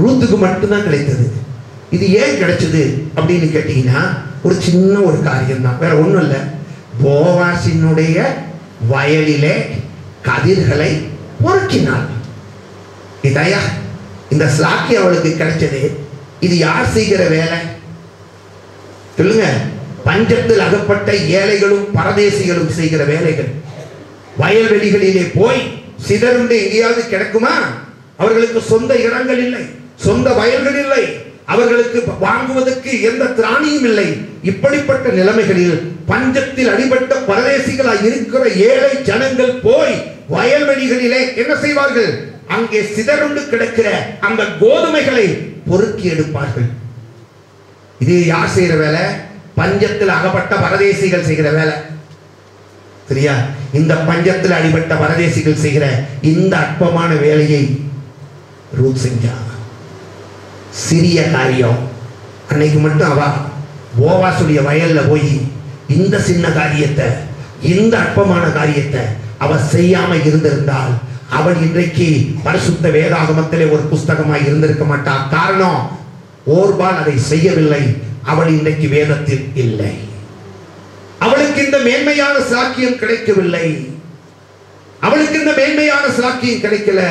ரூத்துக்கு மட்டும்தான் கிடைத்தது. இது ஏன் கிடைச்சது அப்படின்னு கேட்டீங்கன்னா ஒரு சின்ன ஒரு காரியம் தான், வேற ஒண்ணும் இல்லை. போவாசினுடைய வயலிலே கதிர்களை பொறுக்கினாள். இதையா இந்த ஸ்லாக்கி அவளுக்கு கிடைச்சது. இது யார் செய்கிற வேலை சொல்லுங்க? பஞ்சத்தில் அகப்பட்ட ஏழைகளும் பரதேசிகளும் செய்கிற வேலைகள். வயல்வெளிகளிலே போய் சிதறுண்டு எங்கேயாவது கிடக்குமா? அவர்களுக்கு சொந்த இடங்கள் இல்லை, சொந்த வயல்கள் இல்லை, அவர்களுக்கு வாங்குவதற்கு எந்த திராணியும் இல்லை. இப்படிப்பட்ட நிலைமைகளில் பஞ்சத்தில் அடிபட்ட பரதேசிகளாய் இருக்கிற ஏழை ஜனங்கள் போய் வயல்வெளிகளிலே என்ன செய்வார்கள்? அங்கே சிதறுண்டு கிடக்கிற அந்த கோதுமைகளை பொறுக்கி எடுப்பார்கள். இது யார் செய்கிற வேலை? பஞ்சத்தில் அகப்பட்ட பரதேசிகள் செய்கிற வேலை. சரியா? இந்த பஞ்சத்தில் அடிபட்ட பரதேசிகள் செய்கிற இந்த அற்பமான வேலையை ரூத் செஞ்சான். சிறிய காரியம். அன்னைக்கு மட்டும் அவ போவாசுடைய வயல்ல போய் இந்த சின்ன காரியத்தை, இந்த அற்பமான காரியத்தை அவ செய்யாம இருந்திருந்தால் அவள் இன்றைக்கு பரிசுத்த வேதாகமத்திலே ஒரு புஸ்தகமாய் இருந்திருக்க மாட்டாள். காரணம், ஓர்பால் அதை செய்யவில்லை. அவள் இன்றைக்கு வேதத்தில் இல்லை. அவளுக்கு இந்த மேன்மையான சாக்கியம் கிடைக்கவில்லை. அவளுக்கு இந்த மேன்மையான சாக்கியம் கிடைக்கல.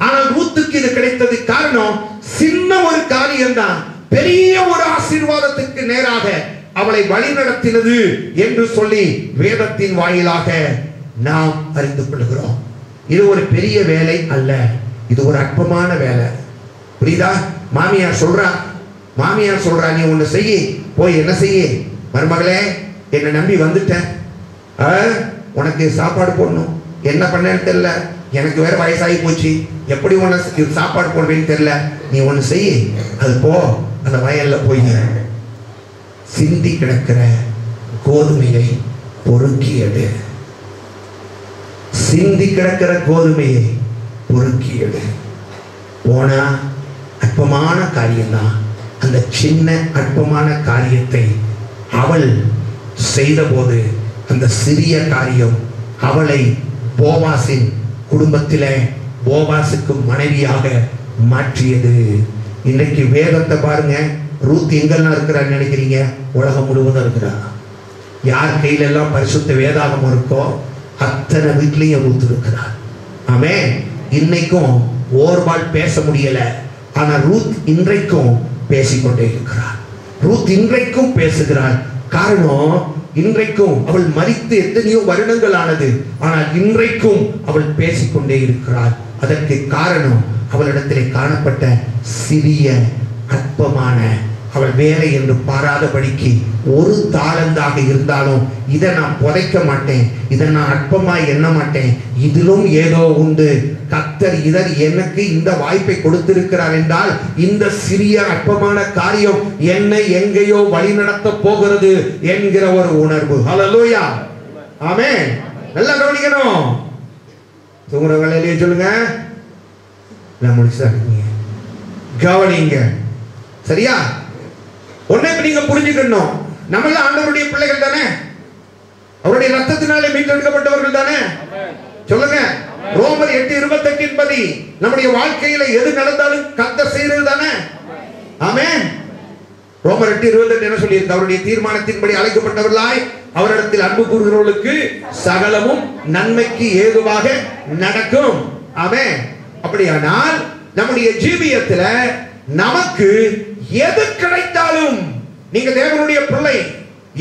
ஆனால் ரூத்துக்கு இது கிடைத்தது. காரணம், சின்ன ஒரு காரியம் தான் பெரிய ஒரு ஆசீர்வாதத்துக்கு நேராக அவளை வழிநடத்தினது என்று சொல்லி வேதத்தின் வாயிலாக நாம் அறிந்து கொள்கிறோம். இது ஒரு பெரிய வேலை அல்ல, இது ஒரு அற்பமான வேலை. புரியுதா? மாமியார் சொல்றா நீ ஒண்ணு செய்ய, போய் என்ன செய்ய, மருமகளே என்னை நம்பி வந்துட்டேன், உனக்கு சாப்பாடு போடணும், என்ன பண்ணேன்னு தெரியல, எனக்கு வேற வயசாகி போச்சு, எப்படி உனக்கு சாப்பாடு போடுவேன்னு தெரியல, நீ ஒண்ணு செய்ய, அது போ அந்த வயல்ல போய் சிந்தி கிடக்கிற கோதுமையை பொறுக்கி எடு. சிந்தி கிடக்கிற கோதுமையை பொறுக்கி எடு. போனா அற்பமான காரியம்தான். அந்த சின்ன அற்பமான காரியத்தை அவள் செய்த போது அந்த சிறிய காரியம் அவளை போவாசின் குடும்பத்திலே போவாசுக்கு மனைவியாக மாற்றியது. இன்னைக்கு வேதத்தை பாருங்க, ரூத் எங்கெல்லாம் இருக்கிறான்னு நினைக்கிறீங்க? உலகம் முழுவதும் இருக்கிறா. யார் கையில எல்லாம் பரிசுத்த வேதாகமம் இருக்கோ அத்தனை வீட்லயும் ரூத் இருக்கிறார். ஆமென். இன்னைக்கும் ஓர்பால் பேச முடியல, ஆனா ரூத் இன்றைக்கும் பேசிக்கொண்டே இருக்கிறார். ரூத் இன்றைக்கும் பேசுகிறார். காரணம், இன்றைக்கும் அவள் மரித்து எத்தனையோ வருடங்கள் ஆனது, ஆனால் இன்றைக்கும் அவள் பேசிக்கொண்டே இருக்கிறாள். அதற்கு காரணம், அவளிடத்திலே காணப்பட்ட சிறிய அற்பமான, அவள் வேலை என்று பாராதபடிக்கு ஒரு தாளந்தாக இருந்தாலும் இதை நான் புதைக்க மாட்டேன், இதை நான் அற்பமாய் எண்ண மாட்டேன், இதிலும் ஏதோ உண்டு, கர்த்தர் இதர் எனக்கு இந்த வாய்ப்பை கொடுத்திருக்கிறார் என்றால் இந்த சிறிய அற்பமான காரியம் என்னை எங்கேயோ வழிநடத்த போகிறது என்கிற ஒரு உணர்வு. ஹல்லேலூயா, ஆமென். நல்லா கவனிக்கணும். தூங்குறவங்களே சொல்லுங்க, கவனிங்க, சரியா? ஒன்னே நீங்க புரிஞ்சுக்கணும், நம்ம ஆண்டவருடைய பிள்ளைகள் தானே, அவருடைய ரத்தத்தினாலே மீட்டெடுக்கப்பட்டவர்கள் தானே. சொல்லுங்க. ரோமர் 8:28 படி நம்முடைய வாழ்க்கையில எது நடந்தாலும் கர்த்தர் செய்யறது தானே. ஆமென். ரோமர் 8:28 என்ன சொல்லியிருக்கு? அவருடைய தீர்மானத்தின்படி அழைக்கப்பட்டவர்களாய் அவரிடத்தில் அன்பு கூறுகிறவர்களுக்கு சகலமும் நன்மைக்கு ஏதுவாக நடக்கும். ஆமென். அப்படியானால் நம்முடைய ஜீவியத்துல நமக்கு எது கிடைத்தாலும் நீங்க தேவனுடைய பிள்ளை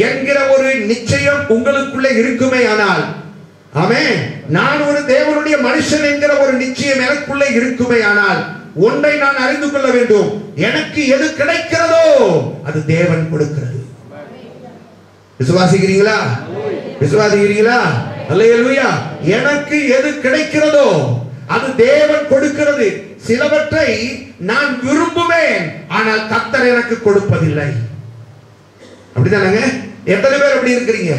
என்கிற ஒரு நிச்சயம் உங்களுக்குள்ளே இருக்குமே ஆனால், ஆமென், நான் ஒரு தேவனுடைய மனுஷன் என்கிற ஒரு நிச்சயம் எனக்குள்ளே இருக்குமே ஆனால், ஒன்றை நான் அறிந்து கொள்ள வேண்டும், எனக்கு எது கிடைக்கிறதோ அது தேவன் கொடுக்கிறது. விசுவாசிக்கிறீங்களா? விசுவாசிக்கிறீங்களா? அல்லேலூயா. எனக்கு எது கிடைக்கிறதோ அது தேவன் கொடுக்கிறது. சிலவற்றை நான் விரும்புவேன், ஆனால் கர்த்தர் எனக்கு கொடுப்பதில்லை. அப்படிதானங்க? எத்தனை பேர் அப்படி இருக்கிறீங்க?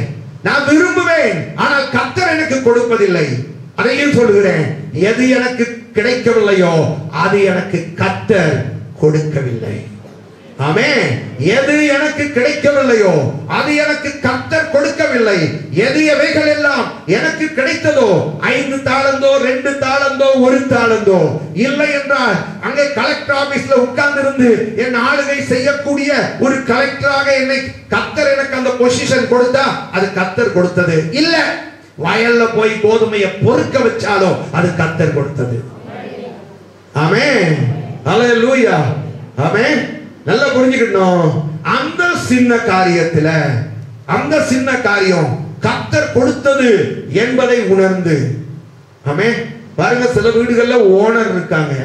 நான் விரும்புவேன், ஆனால் கர்த்தர் எனக்கு கொடுப்பதில்லை. அதையும் சொல்லுகிறேன், எது எனக்கு கிடைக்கவில்லையோ அது எனக்கு கர்த்தர் கொடுக்கவில்லை. ஆமென். எது எனக்கு கிடைக்கவில்லையோ அது எனக்கு கர்த்தர் கொடுக்கவில்லை. எது எவைகள் எல்லாம் எனக்கு கிடைத்ததோ, 5 தாளந்தோ 2 தாளந்தோ 1 தாளந்தோ, இல்லை என்றால் அங்கே கலெக்டர் ஆபீஸ்ல உட்கார்ந்து இருந்து என் ஆளுகை செய்யக்கூடிய ஒரு கலெக்டராக என்னை கர்த்தர் எனக்கு அந்த பொசிஷன் கொடுத்தா அது கர்த்தர் கொடுத்தது இல்ல. வயல்ல போய் கோதுமையை பொறுக்க வச்சாலோ அது கர்த்தர் கொடுத்தது. ஆமென். ஹல்லேலூயா. ஆமென். நல்லா புரிஞ்சுக்கணும். அந்த சின்ன காரியத்துல, அந்த சின்ன காரியம் கர்த்தர் கொடுத்தது என்பதை உணர்ந்து, ஆமென். பாருங்க, சில வீடுகள்ல ஓனர் இருக்காங்க,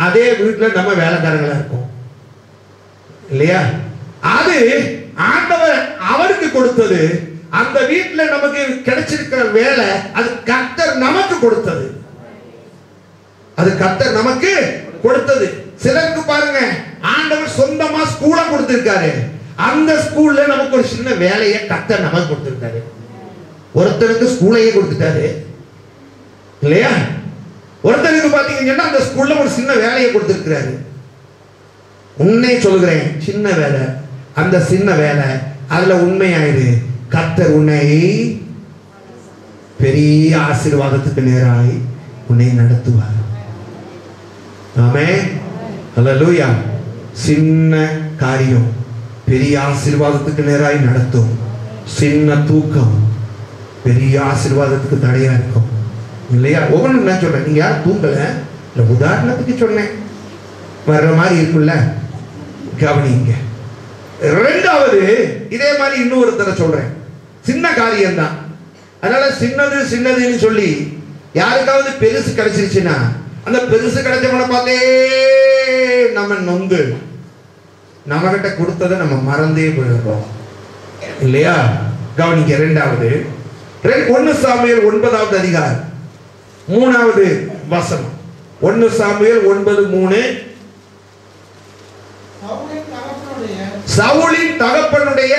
அதே வீட்டுல நம்ம வேலைக்காரங்களா இருக்கோம் இல்லையா? அது ஆண்டவர் அவருக்கு கொடுத்தது. அந்த வீட்டுல நமக்கு கிடைச்சிருக்கிற வேலை அது கர்த்தர் நமக்கு கொடுத்தது. அது கர்த்தர் நமக்கு கொடுத்தது. சிலருக்கு பாருங்க, ஆண்டவர் சொந்தமா ஸ்கூல கொடுத்திருக்காரு, அந்த ஸ்கூல்ல நமக்கு ஒரு சின்ன வேலையை கர்த்தர் நமக்கு கொடுத்திருக்காரு. ஒருத்தருக்கு ஸ்கூலையே கொடுத்துட்டாரு இல்லையா? ஒருத்தருக்கு பாத்தீங்கன்னா அந்த ஸ்கூல்ல ஒரு சின்ன வேலையை கொடுத்திருக்கிறாரு. உண்மையை சொல்கிறேன், சின்ன வேலை, அந்த சின்ன வேலை அதுல உண்மையாயிரு, கர்த்தர் உன்னை பெரிய ஆசீர்வாதத்துக்கு நேராய் உன்னை நடத்துவார். ஆமென், ஹல்லேலூயா. சின்ன காரியம் பெரிய ஆசீர்வாதத்துக்கு நேராய் நடத்தும். சின்ன தூக்கம் பெரிய ஆசீர்வாதத்துக்கு தடையா இருக்கும் இல்லையா? ஒவ்வொன்றும் நான் சொல்றேன், நீங்க யாரும் தூங்கல, இல்ல உதாரணத்துக்கு சொன்னேன், வர்ற மாதிரி இருக்குல்ல, கவனிங்க. ரெண்டாவது இதே மாதிரி இன்னொருத்தர சொல்றேன், சின்ன காரியம் தான், அதனால சின்னது சின்னதுன்னு சொல்லி யாருக்காவது பெருசு கிடைச்சிருச்சுன்னா அந்த பெருசு கிடைச்சவனை பார்த்தே நம்ம நொங்கு, நம்ம கிட்ட கொடுத்ததை நம்ம மறந்தே போயிடுறோம் இல்லையா? கவனிங்க. ரெண்டாவது 1 சாமுவேல் 9வது அதிகாரம் 3வது வசனம். 1 சாமுவேல் 9:3. சவுலின் தகப்பனுடைய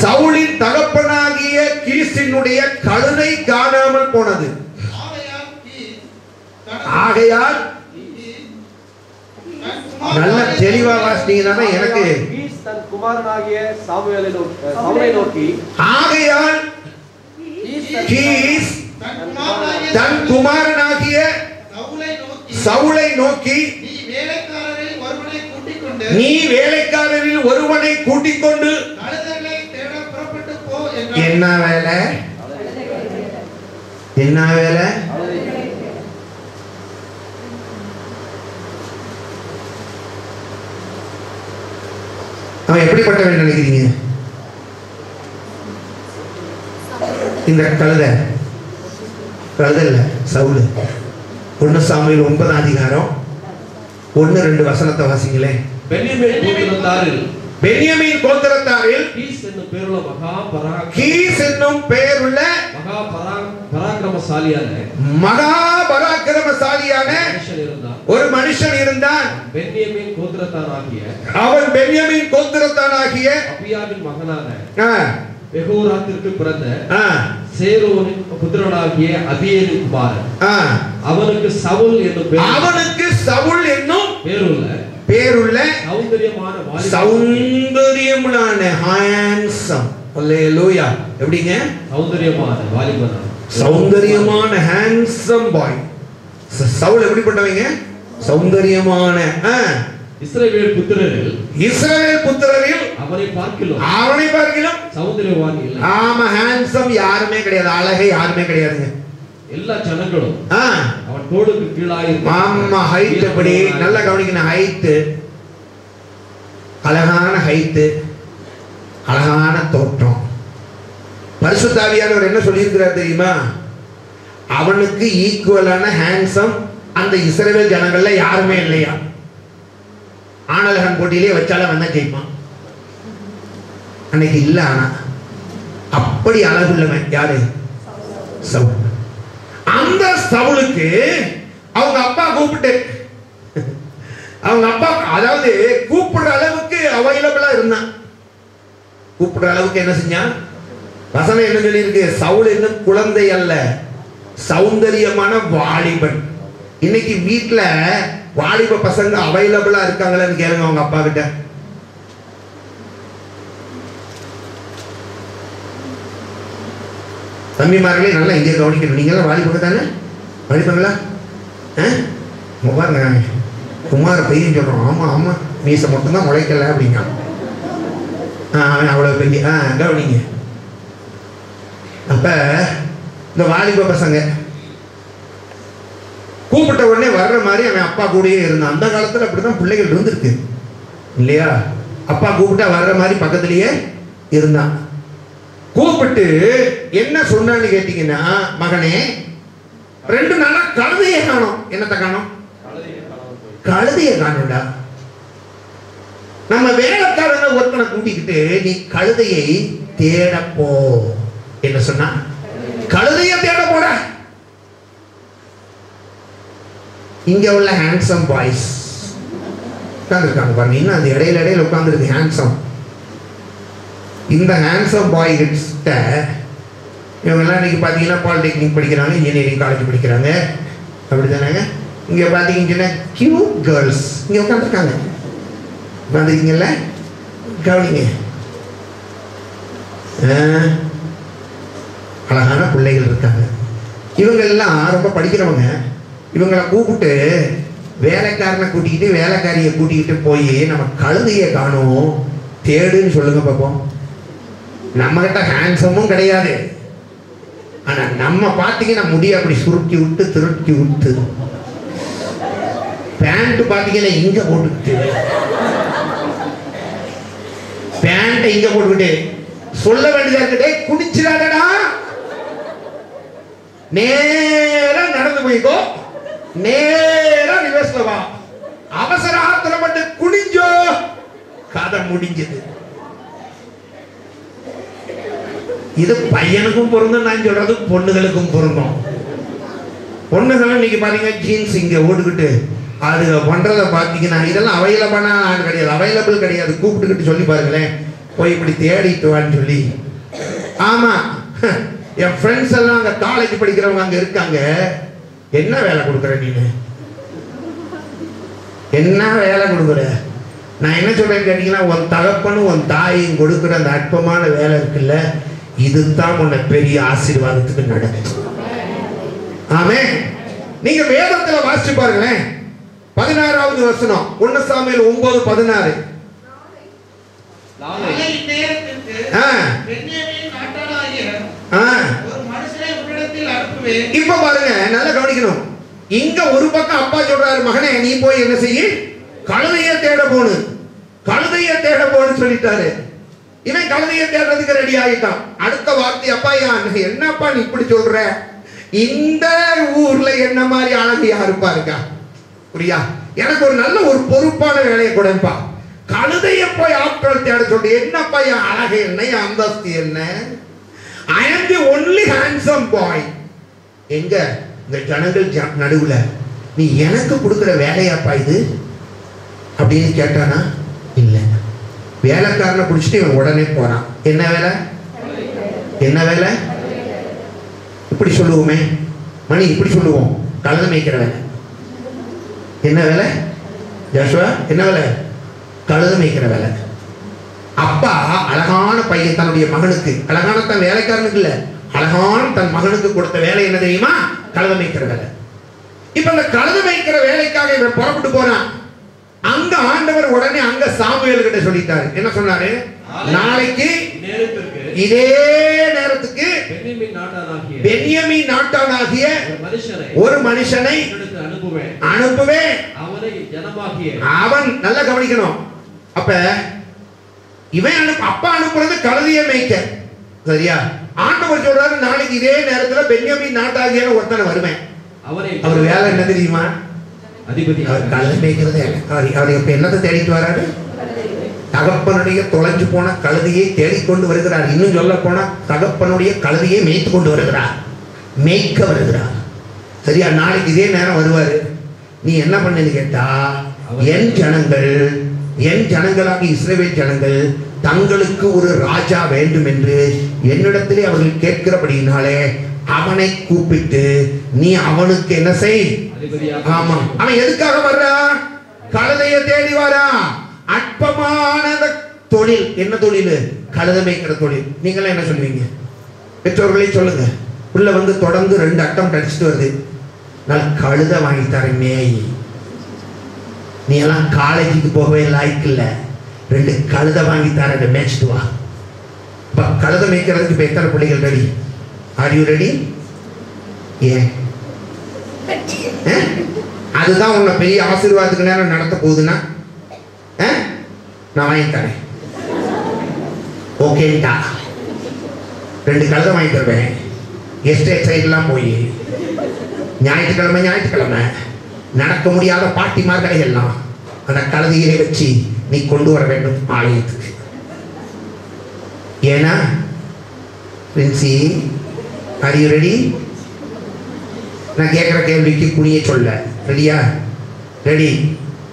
சவுலின் தகப்பனாகிய கீசினுடைய கழுதை காணாமல் போனது. ஆகையால் நல்ல தெளிவா வாசித்தீங்கன்னா எனக்கு தன் குமாரனாகிய சாமுவேலை நோக்கி, ஆகையால் கீஸ் தன் குமாரனாகிய சவுலை நோக்கி, நீ வேலைக்காரரில் ஒருவனை கூட்டிக் கொண்டு என்ன வேலை, என்ன வேலை? அவன் எப்படிப்பட்டவன் நினைக்கிறீங்க? இந்த கழுதை இல்ல, சவுல். 1 சாமுவேல் 9ஆம் அதிகாரம் 1-2 வசனத்தை வாசிங்களே. பென்யமீன் கோத்திரத்தாரில் கீஸ் என்னும் பெயருள்ள மகா பராக்கிரமசாலியான ஒரு மனுஷன் இருந்தான். அவன் பென்யமீன் கோத்திரத்தானாகிய அபியாவின் மகனான பெகோராத்திற்கு பிறந்த சேரோனின் புத்திரனாகிய அபியேலின் குமாரன். அவனுக்கு சவுல் என்னும் பேருள்ள சௌந்தரியமான ஹேண்ட்ஸம். அல்லேலூயா. எப்படிங்க? சௌந்தரியமான ஹேண்ட்ஸம் பாய். சவுல் எப்படிப்பட்டவங்க? சௌந்தரியமான. இஸ்ரவேல் புத்திரரில் அவனை பார்க்கிலும் சௌந்தரியவான் இல்லை. ஆமா, ஹேண்ட்ஸம் யாருமே கிடையாது, அழகே யாருமே கிடையாதுங்க. எல்லா ஜனங்களும் அவன் தோளுக்கு கீழாய். ஆமா, ஹைட் எப்படி நல்லா கவனிக்கணும். ஹைட், அழகான ஹைட், அழகான தோற்றம். பரிசுத்த ஆவியானவர் என்ன சொல்லியிருக்கிறார் தெரியுமா? அவனுக்கு ஈக்குவலான ஹேண்ட்ஸம் அந்த இஸ்ரவேல் ஜனங்கள்ல யாருமே இல்லையா? ஆணழகன் போட்டியிலே வச்சாலும் வந்தா ஜெயிப்பான். அன்னைக்கு இல்ல. ஆனா அப்படி அழகுள்ளவன் யாரு? சவுல். அந்த சவுலுக்கு அவங்க அப்பா கூப்பிட்டு, அவங்க அப்பா அதாவது கூப்பிடுற அளவுக்கு அவைலபிளா இருந்தான். கூப்பிடுற அளவுக்கு என்ன செஞ்சான்? வசனம் என்ன சொல்லி இருக்கு? சவுல் இன்னும் குழந்தை அல்ல, சௌந்தரியமான வாலிபன். இன்னைக்கு வீட்டுல வாலிப பசங்க அவைலபிளா இருக்காங்களான்னு கேளுங்க அவங்க அப்பா கிட்ட. தம்பிமார்களே நல்லா இங்கே கவனிக்கணும். நீங்க எல்லாம் வாலிபங்க தானே? வாலிபங்களா? பாருங்க, குமார பையன் சொல்றோம். ஆமா ஆமா, மீசை மட்டும்தான் முளைக்கல அப்படிங்க. அவ்வளவு பெரிய கவனிங்க. அப்ப இந்த வாலிப பசங்க கூப்பிட்ட உடனே வர்ற மாதிரி அவன் அப்பா கூடயே இருந்தான். அந்த காலத்துல அப்படிதான் பிள்ளைகள் இருந்திருக்கு இல்லையா? அப்பா கூப்பிட்டா வர்ற மாதிரி பக்கத்திலேயே இருந்தான். கூப்பிட்டு என்ன சொன்னான்னு கேட்டீங்கன்னா, மகனே 2 நாளா கழுதையை காணோம். என்னத்தை காணோம்? கழுதையை காணோம்டா. நம்ம வேலைக்காரங்க ஒருத்தனை கூட்டிக்கிட்டு நீ கழுதையை தேடப்போ. என்ன சொன்னா? கழுதையை தேட போட. இங்க உள்ள ஹேண்ட்ஸம் பாய்ஸ் உட்கார்ந்துருக்காங்க பாருங்க. இன்னும் அந்த இடையில உட்கார்ந்துருக்கு ஹேண்ட்ஸம். இந்த ஹேண்ட்ஸம் பாய் கிட்ட இவங்கெல்லாம் இன்னைக்கு பார்த்தீங்கன்னா பாலிடெக்னிக் படிக்கிறாங்க, இன்ஜினியரிங் காலேஜ் படிக்கிறாங்க, அப்படி தானேங்க. இங்கே பார்த்தீங்கன்னா கியூட் கேர்ள்ஸ் இங்கே உட்காந்துருக்காங்க. உட்காந்துருக்கீங்கல்ல, கவனிங்க. அழகான பிள்ளைகள் இருக்காங்க. இவங்கெல்லாம் ரொம்ப படிக்கிறவங்க. இவங்களை கூப்பிட்டு வேலைக்காரனை கூட்டிக்கிட்டு வேலைக்காரியை கூட்டிக்கிட்டு போய் நம்ம கழுதையை காணும் தேடுன்னு சொல்லுங்க பார்ப்போம். நம்மகிட்ட ஹேண்ட்ஸமும் கிடையாது, ஆனால் நம்ம பார்த்தீங்கன்னா முடிய அப்படி சுருட்டி விட்டு திருட்டி விட்டு, பேண்ட் பார்த்தீங்கன்னா இங்கே போட்டுக்கிட்டு, பேண்ட்டை இங்கே போட்டுக்கிட்டு சொல்ல வேண்டியதா இருக்கட்டே, குடிச்சிடாதடா, நேரா நடந்து போய்க்கோ, நேரா ரிவர்ஸ்ல வா, அவசர ஆத்திரம் மட்டும் குடிஞ்சோ, கதை முடிஞ்சது. இது பையனுக்கும் பொருந்தும், நான் சொல்றது பொண்ணுகளுக்கும் பொருந்தும். பொண்ணுகளும் இன்னைக்கு பாத்தீங்க ஜீன்ஸ் இங்க ஓட்டுக்கிட்டு அது பண்றத பாத்தீங்கன்னா இதெல்லாம் அவைலபிளான கிடையாது, அவைலபிள் கிடையாது. கூப்பிட்டுக்கிட்டு சொல்லி பாருங்களேன், போய் இப்படி தேடிட்டு வான்னு சொல்லி. ஆமா, என் ஃப்ரெண்ட்ஸ் எல்லாம் அங்க காலேஜ் படிக்கிறவங்க அங்க இருக்காங்க. என்ன வேலை கொடுக்குற நீனு, என்ன வேலை கொடுக்குற? நான் என்ன சொல்றேன்னு கேட்டீங்கன்னா, உன் தகப்பனும் உன் தாயும் கொடுக்குற அந்த அற்பமான வேலை இருக்குல்ல, இதுதான் உன்னை பெரிய ஆசீர்வாதத்துக்கு நடக்கும். ஆமே. நீங்க வேதத்துல வாசிச்சு பாருங்களேன், 16வது வசனம் 1 சாமுவேல் 9:16. இப்ப பாருங்க, நல்லா கவனிக்கணும். இங்க ஒரு பக்கம் அப்பா சொல்றாரு, மகனே நீ போய் என்ன செய்ய, கழுதைய தேட போனு, கழுதைய தேட போன்னு சொல்லிட்டாரு. இவன் கழுதைய தேடுறதுக்கு ரெடி ஆகிட்டான். அடுத்த வார்த்தை, அப்பா என்னப்பா நீ இப்படி சொல்ற, இந்த ஊர்ல என்ன மாதிரி அழகு யாருப்பா இருக்கா, புரியா? எனக்கு ஒரு நல்ல ஒரு பொறுப்பான வேலையை கொடுப்பா, கழுதைய போய் ஆட்கள் தேட சொல்லி, என்னப்பா என் அழகு என்ன, என் அந்தஸ்து என்ன, I am the only handsome boy. எங்க இந்த ஜனங்கள் நடுவுல நீ எனக்கு கொடுக்கிற வேலையாப்பா இது அப்படின்னு கேட்டானா? இல்ல. வேலைக்காரனை பிடிச்சிட்டு இவன் உடனே போறான். என்ன வேலை, என்ன வேலை? இப்படி சொல்லுவோமே மணி, இப்படி சொல்லுவோம், கழுதை மேய்க்கிற வேலை. என்ன வேலை ஜாஷுவா? என்ன வேலை? கழுதை மேய்க்கிற வேலை. அப்பா அழகான பையன் தன்னுடைய மகனுக்கு, அழகான தன் வேலைக்காரனுக்கு இல்ல, அழகான தன் மகனுக்கு கொடுத்த வேலை என்ன தெரியுமா? கழுதை மேய்க்கிற வேலை. இப்ப அந்த கழுதை மேய்க்கிற வேலைக்காக இவன் புறப்பட்டு போறான். அங்க ஆண்டவர் உடனே அங்க சாமுவேல் கிட்ட சொல்லிட்டாரு. என்ன சொன்னாரு? நாளைக்கு இதே நேரத்துக்கு பென்யமீன் நாட்டானாகிய ஒரு மனுஷனை அனுப்புவேன். அவன் நல்லா கவனிக்கணும். அப்ப இவன் அப்பா அனுப்புறது கழுதையை மேய்க்க, சரியா? ஆண்டவர் சொல்றாரு, நாளைக்கு இதே நேரத்துல பென்யமீன் நாட்டாகிய ஒருத்தனை வருவேன். அவர் வேலை என்ன தெரியுமா? அவர் கழுதை மேய்க்கிறது. அவர் இப்ப என்னத்தை தேடிட்டு வராரு? தகப்பனுடைய தொலைஞ்சு போன கழுதையை தேடிக்கொண்டு வருகிறார். இன்னும் சொல்ல போனா தகப்பனுடைய கழுதையை மேய்த்து கொண்டு வருகிறார், மேய்க்க வருகிறார், சரியா? நாளைக்கு இதே நேரம் வருவாரு. நீ என்ன பண்ணு கேட்டா, என் ஜனங்கள், என் ஜனங்களாக இஸ்ரவேல் ஜனங்கள் தங்களுக்கு ஒரு ராஜா வேண்டும் என்று என்னிடத்திலே அவர்கள் கேட்கிறபடினாலே அவனை கூப்பிட்டு நீ அவனுக்கு என்ன செய். ஆமா, அவன் எதுக்காக வர்றா? கழுதையை தேடி வரா. அற்பமான தொழில். என்ன தொழில்? கழுதை மேய்க்கிற தொழில். நீங்களாம் என்ன சொல்லுவீங்க? பெற்றோர்களே சொல்லுங்க. உள்ள வந்து தொடர்ந்து 2 அட்டம் அடிச்சுட்டு வருது, நான் கழுதை வாங்கி தரேன் மேய். நீ எல்லாம் காலேஜுக்கு போகவே லாய்க்கு இல்ல, 2 கழுதை வாங்கி தரேன், மேய்ச்சிட்டு வா. கழுதை மேய்க்கிறதுக்கு இப்ப எத்தனை பிள்ளைகள் ரெடி? Are you ready? ஏன் அதுதான் உன்னை பெரிய ஆசீர்வாதத்துக்கு நேரம் நடத்த போகுதுன்னா நான் வாங்கி தரேன், ஓகேட்டா? 2 கழுதை வாங்கி தருவேன். எஸ்டேட் சைட்லாம் போய் ஞாயிற்றுக்கிழமை நடக்க முடியாத பாட்டிமார்களை எல்லாம் அந்த கழுதையை வச்சு நீ கொண்டு வர வேண்டும் ஆலயத்துக்கு. ஏன்னா பிரின்சி, ஆர் யூ ரெடி? நான் கேட்குற கேள்விக்கு குனிய சொல்ல ரெடியா? ரெடி?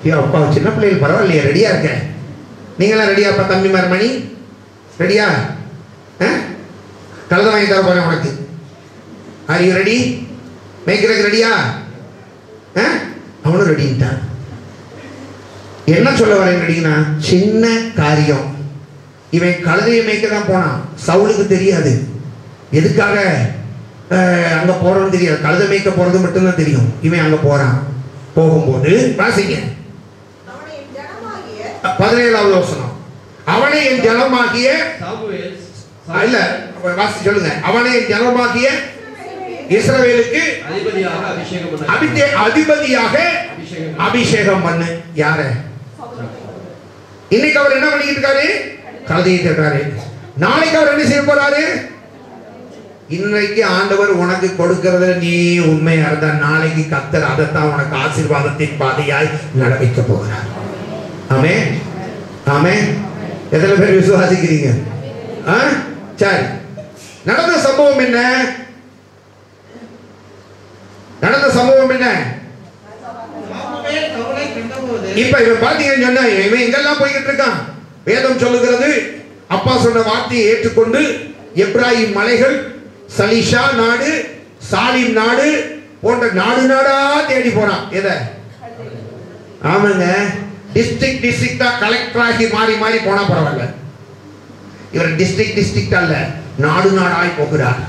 ஐயோ அப்பா சின்ன பிள்ளைகள் பரவாயில்லையா, ரெடியா இருக்க? நீங்களாம் ரெடியாப்பா? தம்பிமார் மணி ரெடியா? கழுதை வாங்கி தர போறேன் உனக்கு. Are you ready? மேய்க்கிறதுக்கு ரெடியா? அவனும் ரெடின்ட்டான். என்ன சொல்ல வரேன் ரெடினா, சின்ன காரியம். இவன் கழுதையை மேய்க்க தான் போனான். சவுலுக்கு தெரியாது எதுக்காக அங்க போறோம்னு தெரியாது. கழுதை மேய்க்க போறது மட்டும்தான் தெரியும். இவன் அங்க போறான். போகும்போது வாசிங்க 17வது வசனம். அவனை என் ஜனமாகிய இல்ல வாசி சொல்லுங்க. அவனை என் ஜனமாகிய இஸ்ரவேலுக்கு அதிபதியாக அபிஷேகம் பண்ணு. யார? இன்னைக்கு அவர் என்ன பண்ணிட்டு இருக்காரு? கழுதையை இருக்காரு. நாளைக்கு அவர் என்ன செய்ய போறாரு? இன்றைக்கு ஆண்டவர் உனக்கு கொடுக்கிறதுல நீ உண்மையா இருந்தா நாளைக்கு கர்த்தர் அதைத்தான் உனக்கு ஆசீர்வாதத்தின் பாதையாய் நடக்க போகிறார். ஆமென், ஆமென். எத்தனை பேர் விசுவாசிக்கிறீங்க? சரி, நடந்த சம்பவம் என்ன? நடந்த சம்பவம் என்ன? இப்ப இவன் பாத்தீங்கன்னு சொன்னா இவன் எங்கெல்லாம் போய்கிட்டு இருக்கான். வேதம் சொல்லுகிறது, அப்பா சொன்ன வார்த்தையை ஏற்றுக்கொண்டு எப்ராயிம் மலைகள், சலிஷா நாடு, சாலிம் நாடு போன்ற நாடா தேடி போறான். எத? ஆமாங்க, டிஸ்ட்ரிக்டா கலெக்டர் ஆகி மாறி மாறி போனா பரவாயில்ல. இவர் டிஸ்ட்ரிக்ட் அல்ல, நாடாய் போகிறார்,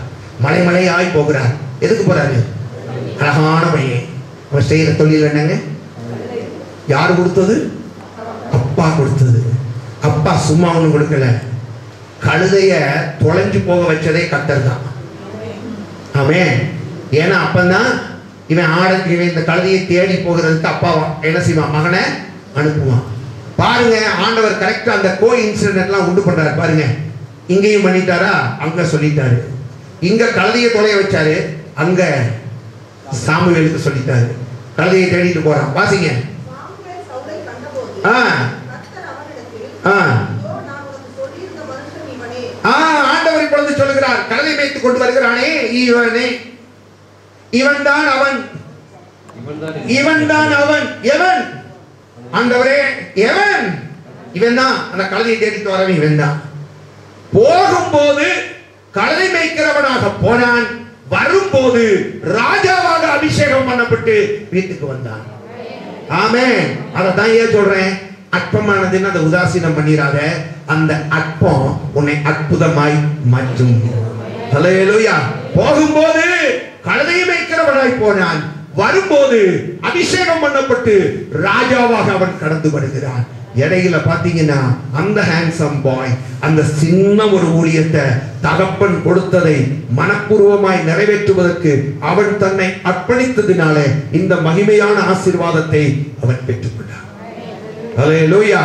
மலையாய் போகிறார். எதுக்கு போறாரு? அழகான பையன். அவர் செய்யற தொழில் என்னங்க? யார் கொடுத்தது? அப்பா கொடுத்தது. அப்பா சும்மா ஒண்ணு கொடுக்கல, கழுதைய தொலைஞ்சு போக வச்சதே கர்த்தர் தான். ஆமென். ஏன்னா அப்பந்தான் இவன் இந்த கழுதையை தேடி போகிறதுக்கு அப்பா என்ன செய்வான்? மகனை அனுப்புவான். பாருங்க, ஆண்டவர் கரெக்டா அந்த கோ இன்சிடென்ட்லாம் உண்டு பண்றாரு. பாருங்க, இங்கேயும் பண்ணிட்டாரா, அங்க சொல்லிட்டாரு. இங்க கழுதையை தொலைய வச்சாரு, அங்க சாமுவேலுக்கு சொல்லிட்டாரு. கழுதையை தேடிட்டு போறான். வாசிங்க. ஆண்டவர் இப்பொழுது சொல்லுகிறார், கழுதை மேய்த்து கொண்டு வருகிறானே இவனே, இவன் தான் அவன். எவன்? ஆண்டவரே, எவன்? இவன் தான். அந்த கழுதையை தேடிட்டு வரவன் இவன் தான். போகும்போது கழுதை மேய்க்கிறவனாக போனான், வரும்போது ராஜாவாக அபிஷேகம் பண்ணப்பட்டு வீட்டுக்கு வந்தான். ஆமென். அதான் ஏன் சொல்றேன், அற்பமானதுன்னு அதை உதாசீனம் பண்ணிராத. அந்த அற்பம் உன்னை அற்புதமாய் மாற்றும். ஹல்லேலூயா. போகும்போது கழுதை மேய்க்கிறவனாய் போனான், வரும்போது அபிஷேகம் பண்ணப்பட்டு ராஜாவாக அவன் கடந்து வருகிறான். இடையில பாத்தீங்கன்னா அந்த ஹேண்ட்ஸம் பாய் அந்த சின்ன ஒரு ஊழியத்தை தகப்பன் கொடுத்ததை மனப்பூர்வமாய் நிறைவேற்றுவதற்கு அவன் தன்னை அர்ப்பணித்ததினால இந்த மகிமையான ஆசீர்வாதத்தை அவன் பெற்றுக்கொண்டான். ஹல்லேலூயா.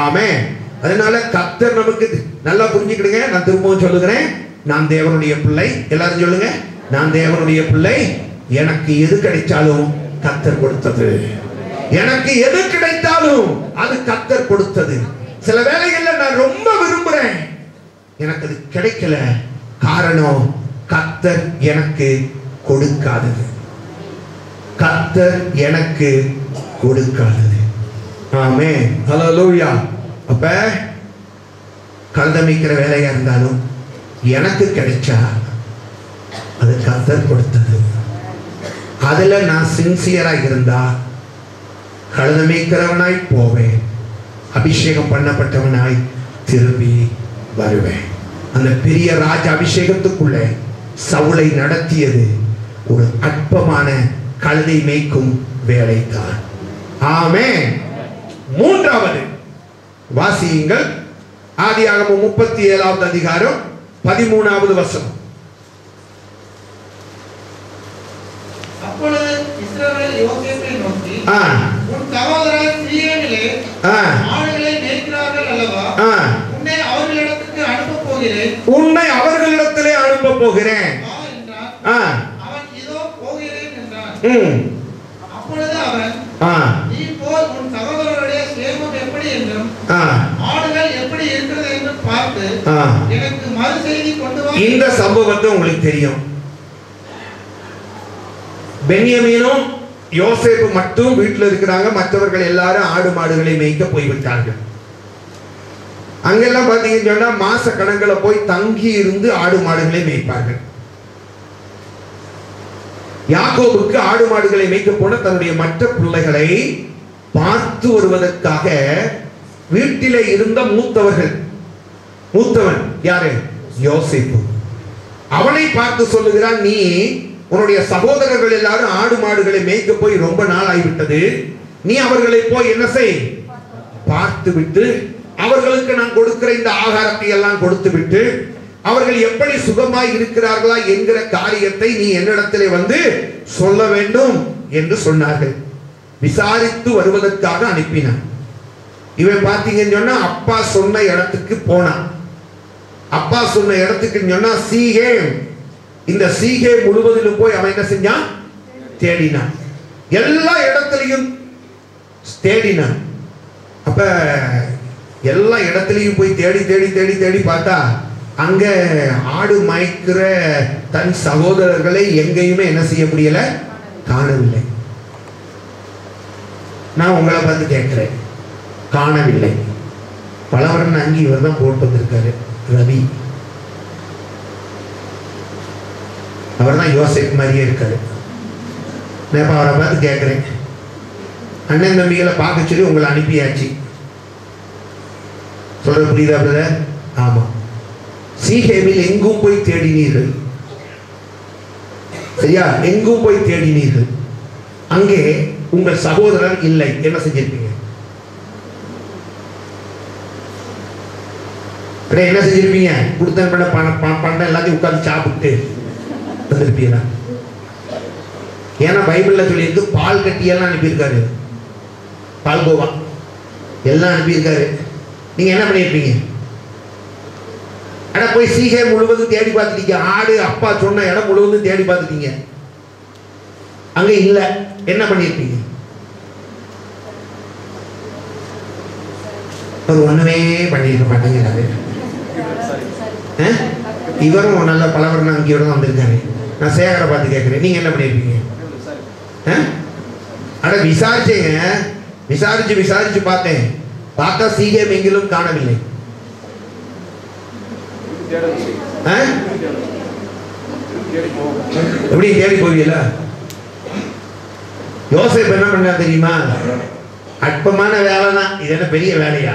ஆமென். அதனால கர்த்தர் நமக்கு நல்லா புரிஞ்சுக்கிடுங்க. நான் திரும்பவும் சொல்லுகிறேன், நான் தேவனுடைய பிள்ளை. எல்லாரும் சொல்லுங்க, நான் தேவனுடைய பிள்ளை. எனக்கு எது கிடைச்சாலும் கர்த்தர் கொடுத்தது. எனக்கு எது கிடைத்தாலும் அது கர்த்தர் கொடுத்தது. சில வேளைகள்ல நான் ரொம்ப விரும்புறேன், எனக்கு அது கிடைக்கல. காரணம், கர்த்தர் எனக்கு கொடுக்காதது. கர்த்தர் எனக்கு கொடுக்காதது. ஆமென். ஹல்லேலூயா. அப்ப கழுதமைக்கிற வேலையா இருந்தாலும் எனக்கு கிடைச்சா அது கர்த்தர் கொடுத்தது. அதுல நான் சின்சியரா இருந்தா கழுதமைக்கிறவனாய் போவேன், அபிஷேகம் பண்ணப்பட்டவனாய் திரும்பி வருவேன். அந்த பெரிய ராஜ அபிஷேகத்துக்குள்ள சவுலை நடத்தியது ஒரு அற்பமான கழுதை மேய்க்கும் வேலைதான். ஆமென். மூன்றாவது வாசியுங்கள், ஆதியாகமம் 37வது அதிகாரம் 13வது வசனம். அப்பொழுது இஸ்ரவேல் யோசேப்பை நோக்கி, உன் சகோதரர் சீயோனிலே ஆடுகளை மேய்க்கிறார்கள் அல்லவா, உன்னை அவர்களிடத்துக்கு அனுப்பப் போகிறேன், உன்னை அவர்களிடத்திலே அனுப்பப் போகிறேன். அவன் இதோ போகிறேன் என்றான். அப்பொழுது அவன், நீ போய் உன் சகோதரருடைய சேமம் எப்படி என்றும் ஆடுகள் எப்படி இருக்கிறது என்றும் பார்த்து எனக்கு மறு செய்தி கொண்டு வா. இந்த சம்பவத்தை உங்களுக்கு தெரியும். பென்யமீனும் யோசேப்பு மட்டும் வீட்டில் இருக்கிறாங்க, மற்றவர்கள் எல்லாரும் ஆடு மாடுகளை மேய்க்க போய்விட்டார்கள். அங்கெல்லாம் பார்த்தீங்கன்னு சொன்னா மாச கணக்கில் போய் தங்கி இருந்து ஆடு மாடுகளை மேய்ப்பார்கள். யாக்கோபுக்கு ஆடு மாடுகளை மேய்க்க போன தன்னுடைய மற்ற பிள்ளைகளை பார்த்து வருவதற்காக வீட்டிலே இருந்த மூத்தவன் யாரு? யோசேப்பு. அவனை பார்த்து சொல்லுகிறான், நீ உன்னுடைய சகோதரர்கள் எல்லாரும் ஆடு மாடுகளை மேய்க்க போய் ரொம்ப நாள் ஆகிவிட்டது, நீ அவர்களை போய் என்ன செய், பார்த்து விட்டு அவர்களுக்கு நான் கொடுக்கிற இந்த ஆகாரத்தை எல்லாம் கொடுத்து விட்டு அவர்கள் எப்படி சுகமாய் இருக்கிறார்களா என்கிற காரியத்தை நீ என்னிடத்திலே வந்து சொல்ல வேண்டும் என்று சொன்னார்கள். விசாரித்து வருவதற்காக அனுப்பினான். இவன் பார்த்தீங்கன்னு சொன்னா அப்பா சொன்ன இடத்துக்கு போனான். அப்பா சொன்ன இடத்துக்கு சொன்னா சீகேம். இந்த சீகேம் முழுவதிலும் போய் அவன் என்ன செஞ்சான்? தேடினான். எல்லா இடத்திலையும் தேடினான். அப்ப எல்லா இடத்திலையும் போய் தேடி தேடி தேடி தேடி பார்த்தா அங்க ஆடு மாய்க்கிற தன் சகோதரர்களை எங்கேயுமே என்ன செய்ய முடியல, காணவில்லை. நான் உங்களை பார்த்து கேட்கிறேன், காணவில்லை. பலவரன் அங்கி இவர் தான் போட்டு வந்திருக்காரு, ரவி. அவர் தான் யோசேப்பு மாதிரியே இருக்காரு. நான் இப்ப அவரை பார்த்து கேட்கிறேன், அண்ணன் தம்பிகளை பார்க்க சொல்லி உங்களை அனுப்பியாச்சு, சொல்ற புரியுதா பிரதர்? ஆமா. சீகேமில் எங்கும் போய் தேடினீர்கள், சரியா? எங்கும் போய் தேடினீர்கள், அங்கே உங்கள் சகோதரர் இல்லை. என்ன செஞ்சிருப்பீங்க? என்ன செஞ்சிருப்பீங்க? கொடுத்த பணம் எல்லாத்தையும் உட்கார்ந்து சாப்பிட்டு வந்திருப்பீங்களா? ஏன்னா பைபிள்ல சொல்லியிருக்கு, பால் கட்டியெல்லாம் அனுப்பியிருக்காரு, பால் கோவா எல்லாம் அனுப்பியிருக்காரு. நீங்க என்ன பண்ணிருப்பீங்க? ஆனா போய் சீகேம் முழுவதும் தேடி பார்த்துட்டீங்க, ஆடு அப்பா சொன்ன இடம் முழுவதும் தேடி பார்த்துட்டீங்க, அங்க இல்ல. என்ன பண்ணிருப்பீங்க? ஒண்ணுமே பண்ணிருக்க மாட்டேங்கிறாரு. இவரும் நல்ல பலவரன் அங்கேயோட தான் வந்திருக்காரு. நான் சேகரை பார்த்து கேட்கிறேன், நீங்க என்ன பண்ணிருப்பீங்க? ஆனா விசாரிச்சேங்க, விசாரிச்சு பார்த்தேன். பார்த்தா சீகேம் எங்கிலும் காணவில்லை. எப்படி தேடி போவீங்களா? யோசேப்பு என்ன பண்ணா தெரியுமா? அற்பமான வேலை தான் இது. என்ன பெரிய வேலையா?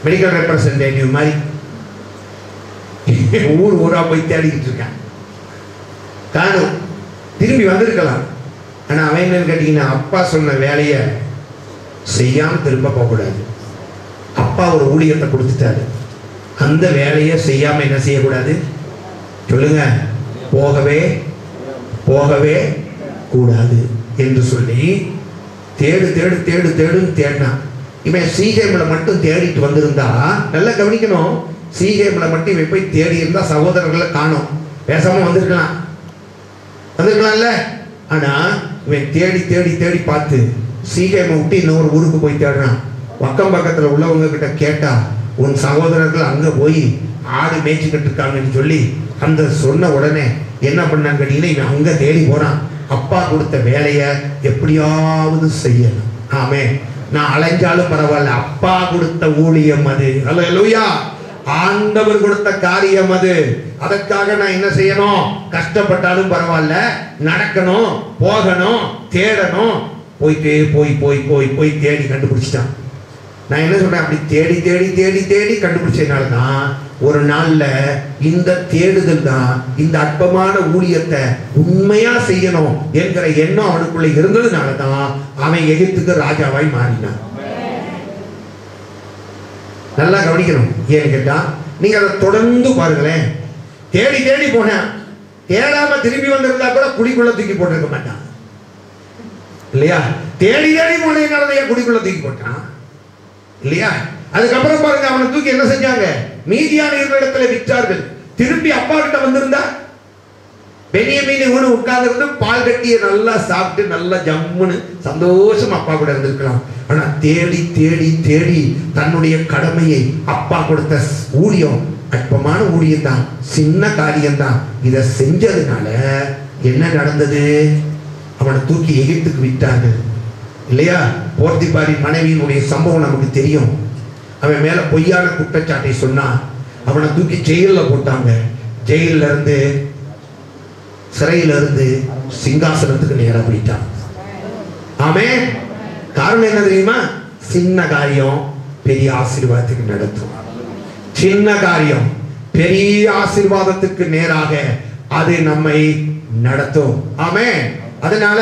மெடிக்கல் ரெப்ரசன்டேட்டிவ் மாதிரி ஊரா போய் தேடிக்கிட்டு இருக்கான். காணும், திரும்பி வந்திருக்கலாம். ஆனா அவன் என்னன்னு கேட்டீங்கன்னா, அப்பா சொன்ன வேலைய செய்யாம திரும்ப போகக்கூடாது. அப்பா ஒரு ஊழியத்தை கொடுத்துட்டாரு, அந்த வேலையை செய்யாம என்ன செய்யக்கூடாது? சொல்லுங்க, போகவே கூடாது என்று சொல்லி தேடுன்னு தேடினான். இவன் சீகேம்ல மட்டும் தேடிட்டு வந்திருந்தா, நல்லா கவனிக்கணும், சீகேம்ல மட்டும் இவன் போய் தேடி இருந்தா சகோதரர்களை காணும், பேசாம வந்திருக்கலாம்ல. ஆனா இவன் தேடி பார்த்து சீகேமை விட்டு இன்னொரு ஊருக்கு போய் தேடுறான். பக்கம் பக்கத்துல உள்ளவங்க கிட்ட கேட்டா, உன் சகோதரர்கள் அங்க போய் ஆடு மேய்ச்சிக்கிட்டு இருக்காங்கன்னு சொல்லி அந்த சொன்ன உடனே என்ன பண்ணான்னு கேட்டீங்கன்னா, இவன் அங்க தேடி போறான். அப்பா கொடுத்த வேலைய எப்படியாவது செய்யணும். ஆமே, நான் அலைஞ்சாலும் பரவாயில்ல, அப்பா கொடுத்த ஊழியம் அது. அல்லேலூயா. ஆண்டவர் கொடுத்த காரியம் அது. அதற்காக நான் என்ன செய்யணும்? கஷ்டப்பட்டாலும் பரவாயில்ல, நடக்கணும், போகணும், தேடணும். போயிட்டே போய் தேடி கண்டுபிடிச்சிட்டான். நான் என்ன சொல்றேன், அப்படி தேடி கண்டுபிடிச்சதுனால தான் ஒரு நாள்ல இந்த தேடுதல் தான் இந்த அற்பமான ஊழியத்தை உண்மையா செய்யணும் என்கிற எண்ணம் அவனுக்குள்ள இருந்ததுனால தான் அவன் எகிப்துக்கு ராஜாவாய் மாறினான். நல்லா கவனிக்கணும். ஏன்னு கேட்டா, நீங்க அதை தொடர்ந்து பாருங்களேன். தேடி போனேன், தேடாம திரும்பி வந்திருந்தா கூட குடிக்குள்ள தூக்கி போட்டிருக்க மாட்டான் இல்லையா? தேடி போனதுனால குடிக்குள்ள தூக்கி போட்டான் இல்லையா? அதுக்கப்புறம் பாருங்க, அவனை தூக்கி என்ன செஞ்சாங்க? மீதியான இடத்துல விற்றார்கள். திரும்பி அப்பா கிட்ட வந்திருந்தா பெனியமீன் இவனு உட்கார்ந்து பால் கட்டிய நல்லா சாப்பிட்டு நல்லா ஜம்முன்னு சந்தோஷம் அப்பா கூட இருந்திருக்கலாம். ஆனா தேடி தன்னுடைய கடமையை, அப்பா கொடுத்த ஊழியம் அற்பமான ஊழியம் தான், சின்ன காரியம் தான், இதை செஞ்சதுனால என்ன நடந்தது? அவனை தூக்கி எகிப்துக்கு விட்டார்கள் இல்லையா? போர்த்திபாரின் மனைவியினுடைய சம்பவம் நமக்கு தெரியும். அவன் மேல பொய்யான குற்றச்சாட்டை சொன்னான். அவனை தூக்கி ஜெயில போட்டாங்க. ஜெயில இருந்து சிறையில இருந்து சிங்காசனத்துக்கு நேரா போயிட்டான். ஆமென். காரணம் என்ன தெரியுமா? சின்ன காரியம் பெரிய ஆசீர்வாதத்துக்கு நடத்தும். சின்ன காரியம் பெரிய ஆசீர்வாதத்துக்கு நேராக அது நம்மை நடத்தும். ஆமென். அதனால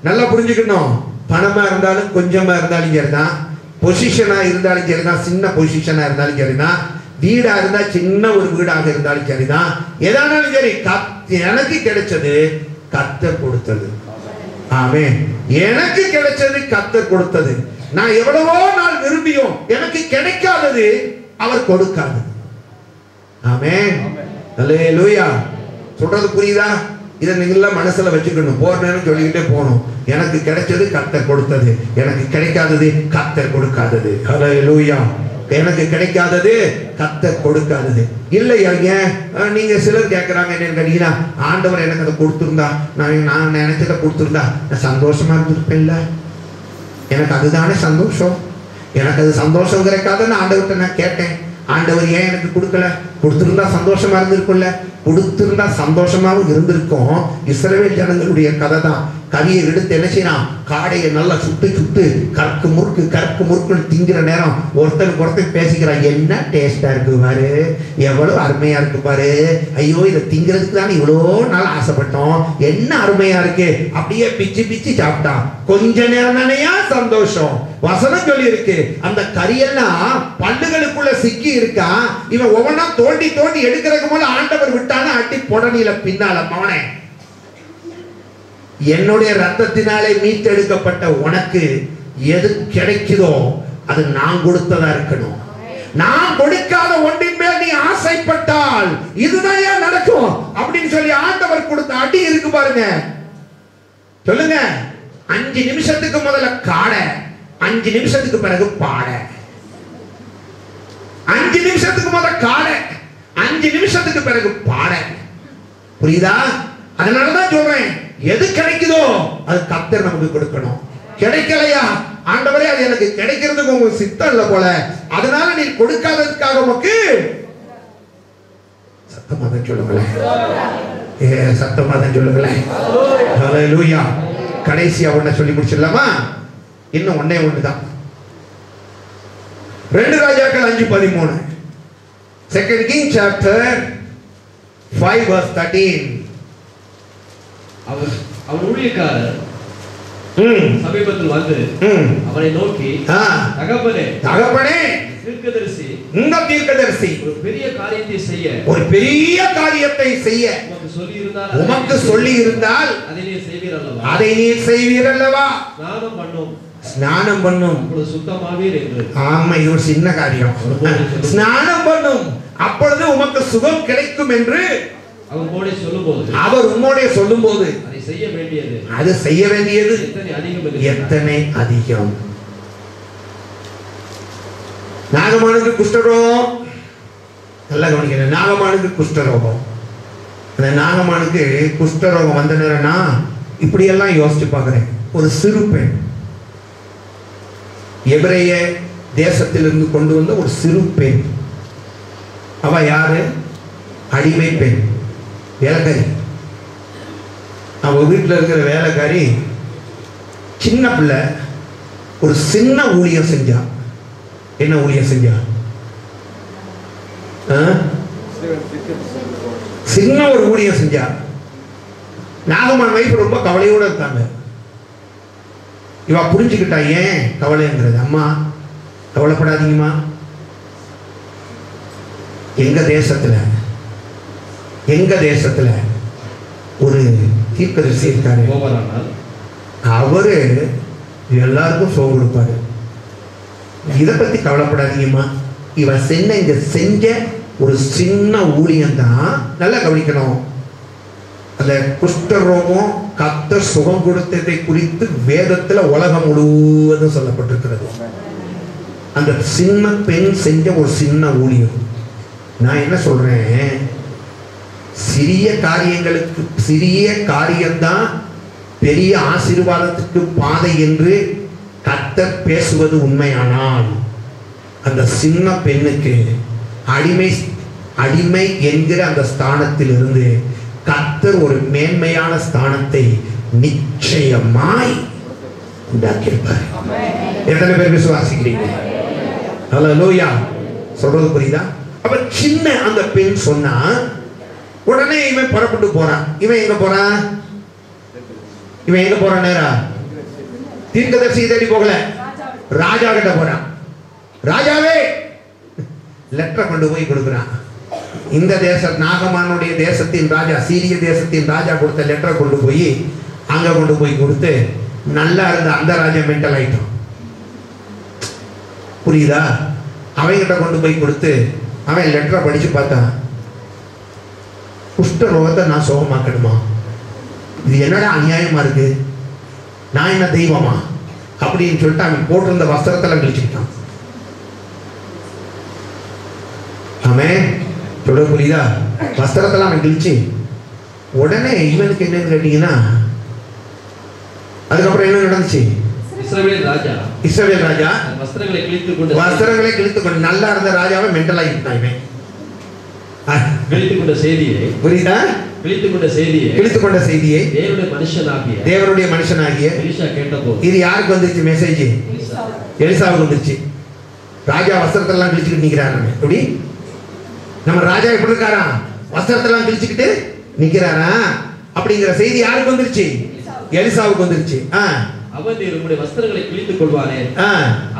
நல்லா புரிஞ்சுக்கணும். பணமா இருந்தாலும் கொஞ்சமா இருந்தாலும் சரிதான், பொசிஷனா இருந்தாலும் சரிதான், சின்ன பொசிஷனா இருந்தாலும் சரிதான், வீடா இருந்தா சின்ன ஒரு வீடாக இருந்தாலும் சரிதான், எதானாலும் சரி, எனக்கு கிடைச்சது கர்த்தர் கொடுத்தது. ஆமென். எனக்கு கிடைச்சது கர்த்தர் கொடுத்தது. நான் எவ்வளவோ நாள் விரும்பியும் எனக்கு கிடைக்காதது அவர் கொடுக்காது. ஆமென். அல்லேலூயா. சொல்றது புரியுதா? இதை நீங்க மனசுல வச்சுக்கணும். போற நேரம் சொல்லிக்கிட்டே போகணும். எனக்கு கிடைச்சது கர்த்தர் கொடுத்தது, எனக்கு கிடைக்காதது கர்த்தர் கொடுக்காதது. அல்லேலூயா. எனக்கு கிடைக்காதது கர்த்தர் கொடுக்காதது. இல்லையா? நீங்க சிலர் கேட்கறாங்க என்னன்னு கேட்டீங்கன்னா, ஆண்டவர் எனக்கு அதை கொடுத்திருந்தா, நான் நினைச்சதை கொடுத்திருந்தா நான் சந்தோஷமா இருந்திருப்பேன்ல. எனக்கு அதுதானே சந்தோஷம். எனக்கு அது சந்தோஷம் கிடைக்காதுன்னு ஆண்டவர்கிட்ட நான் கேட்டேன். ஆண்டவர் ஏன் எனக்கு கொடுக்கல? கொடுத்திருந்தா சந்தோஷமா இருந்திருக்கும்ல. கொடுத்திருந்தா சந்தோஷமாவும் இருந்திருக்கும். இஸ்ரவேல் ஜனங்களுடைய கதை தான். கரியை எடுத்து என்ன செய்யறான்? காடையை நல்லா சுட்டு சுட்டு கற்கு முறுக்குன்னு திங்கிற நேரம் ஒருத்தர் பேசிக்கிறான். என்ன டேஸ்டா இருக்கு பாரு, எவ்வளவு அருமையா இருக்கு பாரு, ஐயோ இதை திங்கிறதுக்கு தான் இவ்வளோ நாள் ஆசைப்பட்டோம், என்ன அருமையா இருக்கு. அப்படியே பிச்சு பிச்சு சாப்பிட்டான். கொஞ்ச நேரம் தானையா சந்தோஷம். வசனம் சொல்லி இருக்கு, அந்த கரியெல்லாம் பல்லுகளுக்குள்ள சிக்கி இருக்கா. இவன் ஒவ்வொன்னா தோண்டி தோண்டி எடுக்கிறதுக்கு போல ஆண்டவர் விட்டான அட்டி பொடனில பின்னால, மவனே என்னுடைய ரத்தத்தினாலே மீட்டெடுக்கப்பட்ட உனக்கு எது கிடைக்குதோ அது நான் கொடுத்ததா இருக்கணும். நான் கொடுக்காத ஒன்றின் மேல் நீ ஆசைப்பட்டால் இதுதான் ஏன் நடக்கும் அப்படின்னு சொல்லி ஆண்டவர் கொடுத்த அடி இருக்கு பாருங்க. சொல்லுங்க. 5 நிமிஷத்துக்கு முதல்ல காடை, 5 நிமிஷத்துக்கு பிறகு பாடை. 5 நிமிஷத்துக்கு முதல்ல காடை, 5 நிமிஷத்துக்கு பிறகு பாடை. புரியுதா? அதனாலதான் சொல்றேன், எது கிடைக்குதோ அது கர்த்தர் நமக்கு கொடுக்கணும். கிடைக்கலையா, ஆண்டவரே அது எனக்கு கிடைக்கிறதுக்கு உங்களுக்கு சித்தம் இல்ல போல, அதனால நீ கொடுக்காததுக்காக உனக்கு சத்தமா தான் சொல்லுங்களேன். சத்தமா தான் சொல்லுங்களேன். ஹல்லேலூயா. கடைசியா ஒண்ண சொல்லி முடிச்சிடலாமா? இன்னும் ஒண்ணே ஒண்ணுதான். 2 ராஜாக்கள் 5:13. 2 Kings chapter 5 verse 13. அவன் ஊழியக்காரர் சமீபத்தில் வந்து அவனை நோக்கி, தகப்பனே தீர்க்கதரிசி ஒரு பெரிய காரியத்தை செய்ய உமக்கு சொல்லி இருந்தால் அதை நீர் செய்வீர் அல்லவா? ஸ்நானம் பண்ணும் சுத்தமாவீர் என்று. ஆமா, இது ஒரு சின்ன காரியம். ஸ்நானம் பண்ணும், அப்பொழுது உமக்கு சுகம் கிடைக்கும் என்று அவர் உம்மோட சொல்லும்போது அது செய்ய வேண்டியது எத்தனை அதிகம். நாகமானுக்கு குஷ்டரோகம், நல்லா கவனிக்கிறேன். நாகமானுக்கு குஷ்டரோகம். அந்த நாகமானுக்கு குஷ்டரோகம் வந்த நேரம்னா இப்படியெல்லாம் யோசிச்சு பார்க்கிறேன். ஒரு சிறு பெண், எபிரேய தேசத்திலிருந்து கொண்டு வந்த ஒரு சிறு பெண். அவ யாரு? அடிமை பெண், வேலைக்காரி. அவ வீட்டில் இருக்கிற வேலைக்காரி சின்ன பிள்ளை. ஒரு சின்ன ஊழியம் செஞ்சா. என்ன ஊழியம் செஞ்சா? சின்ன ஒரு ஊழியம் செஞ்சா. நாகமான் வைஃப் ரொம்ப கவலையோட இருக்காங்க. இவ புரிஞ்சுக்கிட்டா ஏன் கவலைங்கிறது. அம்மா கவலைப்படாதீங்கம்மா, எங்க தேசத்துல ஒரு தீர்க்கதரிசி இருக்காரு. அவரு எல்லாருக்கும் சோகம் கொடுப்பாரு. இதை பத்தி கவலைப்படாதீங்கம்மா, இவ இங்க செஞ்ச ஒரு சின்ன ஊழியம் தான். நல்லா கவனிக்கணும். அந்த குஷ்டரோகம் கர்த்தர் சுகம் கொடுத்ததை குறித்து வேதத்துல உலகம் முழுவதும் சொல்லப்பட்டிருக்கிறது. அந்த சின்ன பெண் செஞ்ச ஒரு சின்ன ஊழியம். நான் என்ன சொல்றேன், சிறிய காரியம்தான் பெரிய ஆசீர்வாதத்துக்கு பாதை என்று கர்த்தர் பேசுவது உண்மையானால் அந்த சின்ன பெண்ணுக்கு அடிமை அடிமை என்கிற அந்த ஸ்தானத்தில் இருந்து கர்த்தர் ஒரு மேன்மையான ஸ்தானத்தை நிச்சயமாய் உண்டாக்கியிருப்பார். எத்தனை பேர் விசுவாசிக்கிறீங்க? ஹல்லேலூயா. சொல்றது புரியுதா? அப்ப சின்ன அந்த பெண் சொன்னா உடனே இவன் புறப்பட்டு போறான். இவன் எங்க போறான்? இவன் எங்க போறான்? நேரா தீர்க்கதரிசி தேடி போகல, ராஜா கிட்ட போறான். ராஜாவே லெட்டர் கொண்டு போய் கொடுக்குறான். இந்த தேச நாகமானுடைய தேசத்தின் ராஜா, சீரிய தேசத்தின் ராஜா கொடுத்த லெட்டரை கொண்டு போய் அங்க கொண்டு போய் கொடுத்து நல்லா இருந்த அந்த ராஜா மென்டல் ஆயிட்டான். புரியுதா? அவங்கிட்ட கொண்டு போய் கொடுத்து அவன் லெட்டரை படிச்சு பார்த்தான். குஷ்ட ரோகத்தை நான் சுகமாக்கணுமா? இது என்னடா அநியாயமா இருக்கு, நான் என்ன தெய்வமா அப்படின்னு சொல்லிட்டு அவன் போட்டிருந்த வஸ்திரத்தெல்லாம் கிழிச்சுக்கிட்டான். அவன் சொல்ல புரியுதா? வஸ்திரத்தெல்லாம் அவன் கிழிச்சு உடனே இவனுக்கு என்னன்னு கேட்டீங்கன்னா, அதுக்கப்புறம் என்ன நடந்துச்சு? இஸ்ரவேல் ராஜா வஸ்திரங்களை கிழித்துக் கொண்டு நல்லா இருந்த ராஜாவை மென்டல் ஆகிட்டான். இவன் கிழித்துக் கொண்ட செய்தியை தேவனுடைய மனுஷனாகிய இது யாருக்கு வந்துருச்சு? மெசேஜ் எலிசாவுக்கு வந்துருச்சு. ராஜா வஸ்திரத்தெல்லாம் கிழிச்சுக்கிட்டு நிக்கிறாரு. எப்படி நம்ம ராஜா எப்படி இருக்காரா? வஸ்திரத்தெல்லாம் கிழிச்சுக்கிட்டு நிக்கிறாரா அப்படிங்கிற செய்தி யாருக்கு வந்துருச்சு? எலிசாவுக்கு வந்துருச்சு. அவன் நம்முடைய வஸ்திரங்களை கிழித்துக் கொள்வானே,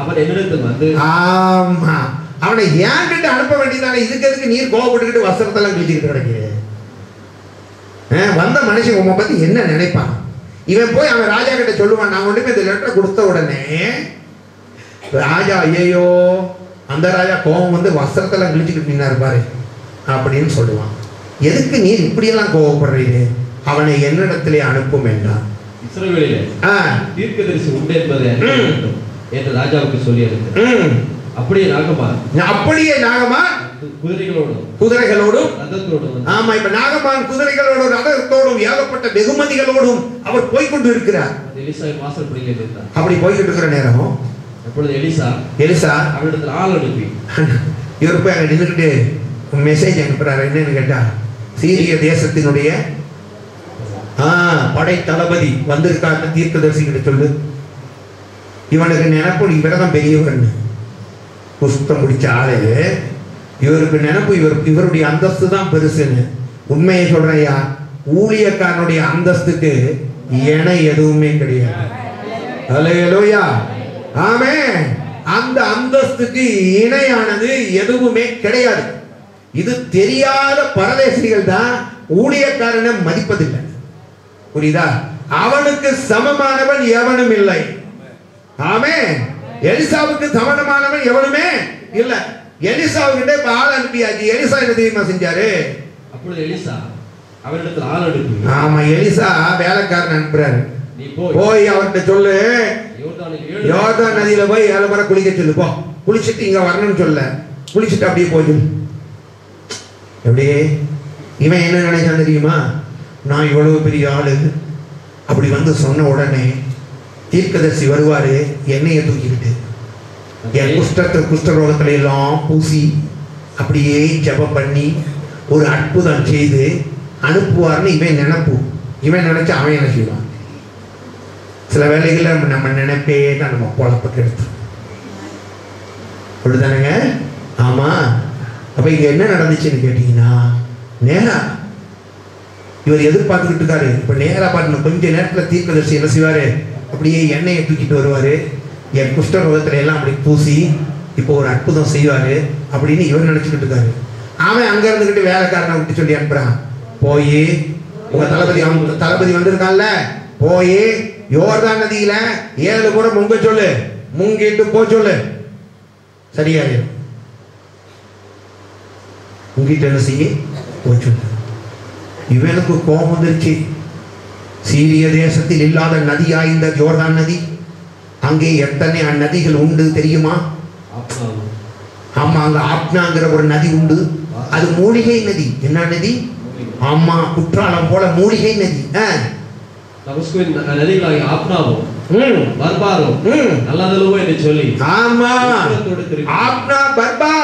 அவன் என்னிடத்தில் வந்து, ஆமா, அவனை ஏன்கிட்ட அனுப்ப வேண்டியதானே, இதுக்கு எதுக்கு நீர் கோவப்பட்டுக்கிட்டு வஸ்திரத்தெல்லாம் கிழிச்சுக்கிட்டு கிடைக்கிறேன்? வந்த மனுஷன் உன்னை பத்தி என்ன நினைப்பான்? இவன் போய் அவன் ராஜா கிட்ட சொல்லுவான். நான் கொண்டு போய் இந்த லெட்டரை கொடுத்த உடனே ராஜா ஐயோ அந்த ராஜா கோபம் வந்து வஸ்திரத்தெல்லாம் கிழிச்சுக்கிட்டு நின்னாரு பாரு அப்படின்னு சொல்லுவான். எதுக்கு நீர் இப்படியெல்லாம் கோவப்படுறீங்க? அவனை என்னிடத்திலே அனுப்பும் என்றான். இஸ்ரவேலிலே தீர்க்கதரிசி உண்டு என்பதை என்று ராஜாவுக்கு சொல்லி அனுப்பினார். அப்படியே நாகமான் குதிரைகளோடும் ரதத்தோடும், ஆமா, இப்ப நாகமான் குதிரைகளோடும் ரதத்தோடும் ஏகப்பட்ட வெகுமதிகளோடும் அவர் போய்கொண்டு இருக்கிறார். எலிசாவின் வாசற்படியில் இருந்தார். அப்படி போய்கிட்டு இருக்கிற நேரம் அப்பொழுது எலிசா அவரிடத்தில் ஆள் அனுப்பி இவர் போய் அங்க நின்றுக்கிட்டு மெசேஜ் அனுப்புறாரு. என்னன்னு கேட்டா, சீரிய தேசத்தினுடைய படை தளபதி வந்திருக்காருன்னு தீர்க்கதரிசி கிட்ட சொல்லு. இவனுக்கு நினைப்பு இவரதான் பெரியவன், புஸ்தம் முடிச்ச ஆளு. இவருக்கு நினைப்பு இவருடைய அந்தஸ்து தான் பெருசுன்னு. உண்மையை சொல்றையா, ஊழியக்காரனுடைய அந்தஸ்துக்கு என எதுவுமே கிடையாது. ஹல்லேலூயா, ஆமென். அந்த அந்தஸ்துக்கு இணையானது எதுவுமே கிடையாது. இது தெரியாத பரதேசிகள் தான் ஊழியக்காரனை மதிப்பதில்லை. புரியுதா? அவனுக்கு சமமானவன் எவனும் இல்லை. ஆமென். எலிசாவுக்கு சமமானவன் எவனுமே இல்ல. எலிசாவுக்கிட்ட இப்ப ஆள் அனுப்பியாச்சு. எலிசா என்ன தெரியுமா செஞ்சாரு? அப்பொழுது எலிசா அவரிடத்தில் ஆள் அனுப்பி, ஆமா, எலிசா வேலைக்காரன் அனுப்புறாரு. நீ போய் அவர்கிட்ட சொல்லு, யோர்தான் நதியில போய் 7 முறை குளிக்க சொல்லு. போ, குளிச்சுட்டு இங்க வரணும்னு சொல்ல, குளிச்சுட்டு அப்படியே போய் சொல்லு. எப்படியே இவன் என்ன நினைச்சான் தெரியுமா? நான் இவ்வளவு பெரிய ஆளு அப்படி வந்து சொன்ன உடனே தீர்க்கதரிசி வருவாரு, எண்ணெயை தூக்கிக்கிட்டு என் குஷ்டரோகத்துல எல்லாம் பூசி அப்படியே ஜெபம் பண்ணி ஒரு அற்புதம் செய்து அனுப்புவார்னு இவன் நினைப்பு. இவன் நினைச்சு அவன் என்ன செய்வான்? சில வேலைகள்ல நம்ம நினைப்பே தான் நம்ம பொழப்புக்கு எடுத்து அப்படிதானுங்க. ஆமா. அப்ப இங்க என்ன நடந்துச்சுன்னு கேட்டீங்கன்னா, நேரா இவர் எதிர்பார்த்துக்கிட்டு இருக்காரு. இப்ப நேரா பார்த்து கொஞ்ச நேரத்துல தீர்க்கதரிசி என்ன செய்வாரு? அப்படியே எண்ணெயை தூக்கிட்டு வருவாரு, என் குஷ்டரோகத்துல எல்லாம் அப்படி பூசி இப்போ ஒரு அற்புதம் செய்வாரு அப்படின்னு இவர் நினைச்சுக்கிட்டு இருக்காரு. அவன் அங்க இருந்துகிட்டு வேலைக்காரனை விட்டு சொல்லி அனுப்புறான். போய் உங்க தளபதி வந்திருக்கான்ல, போய் யோர்தான் நதியில 7 முறை முங்க சொல்லு, முங்கிட்டு போ சொல்லு, சரியாயிரு. முங்கிட்டு என்ன செய்ய போய் சொல்லு. இவனுக்கு கோபம் வந்துருச்சு. சீரிய தேசத்தில் இல்லாத நதியா இந்த யோர்தான் நதி? அங்கே எத்தனை நதிகள் உண்டு தெரியுமா? ஆமா, அங்க ஆப்னாங்கிற ஒரு நதி உண்டு. அது மூலிகை நதி. என்ன நதி? ஆமா, குற்றாலம் போல மூலிகை நதி. நதிகளாகிய ஆப்னாவும் பர்பாரும் நல்லதல்லவோ என்று சொல்லி ஆமா உக்கிரத்தோடு திரும்பி ஆப்னா பர்பா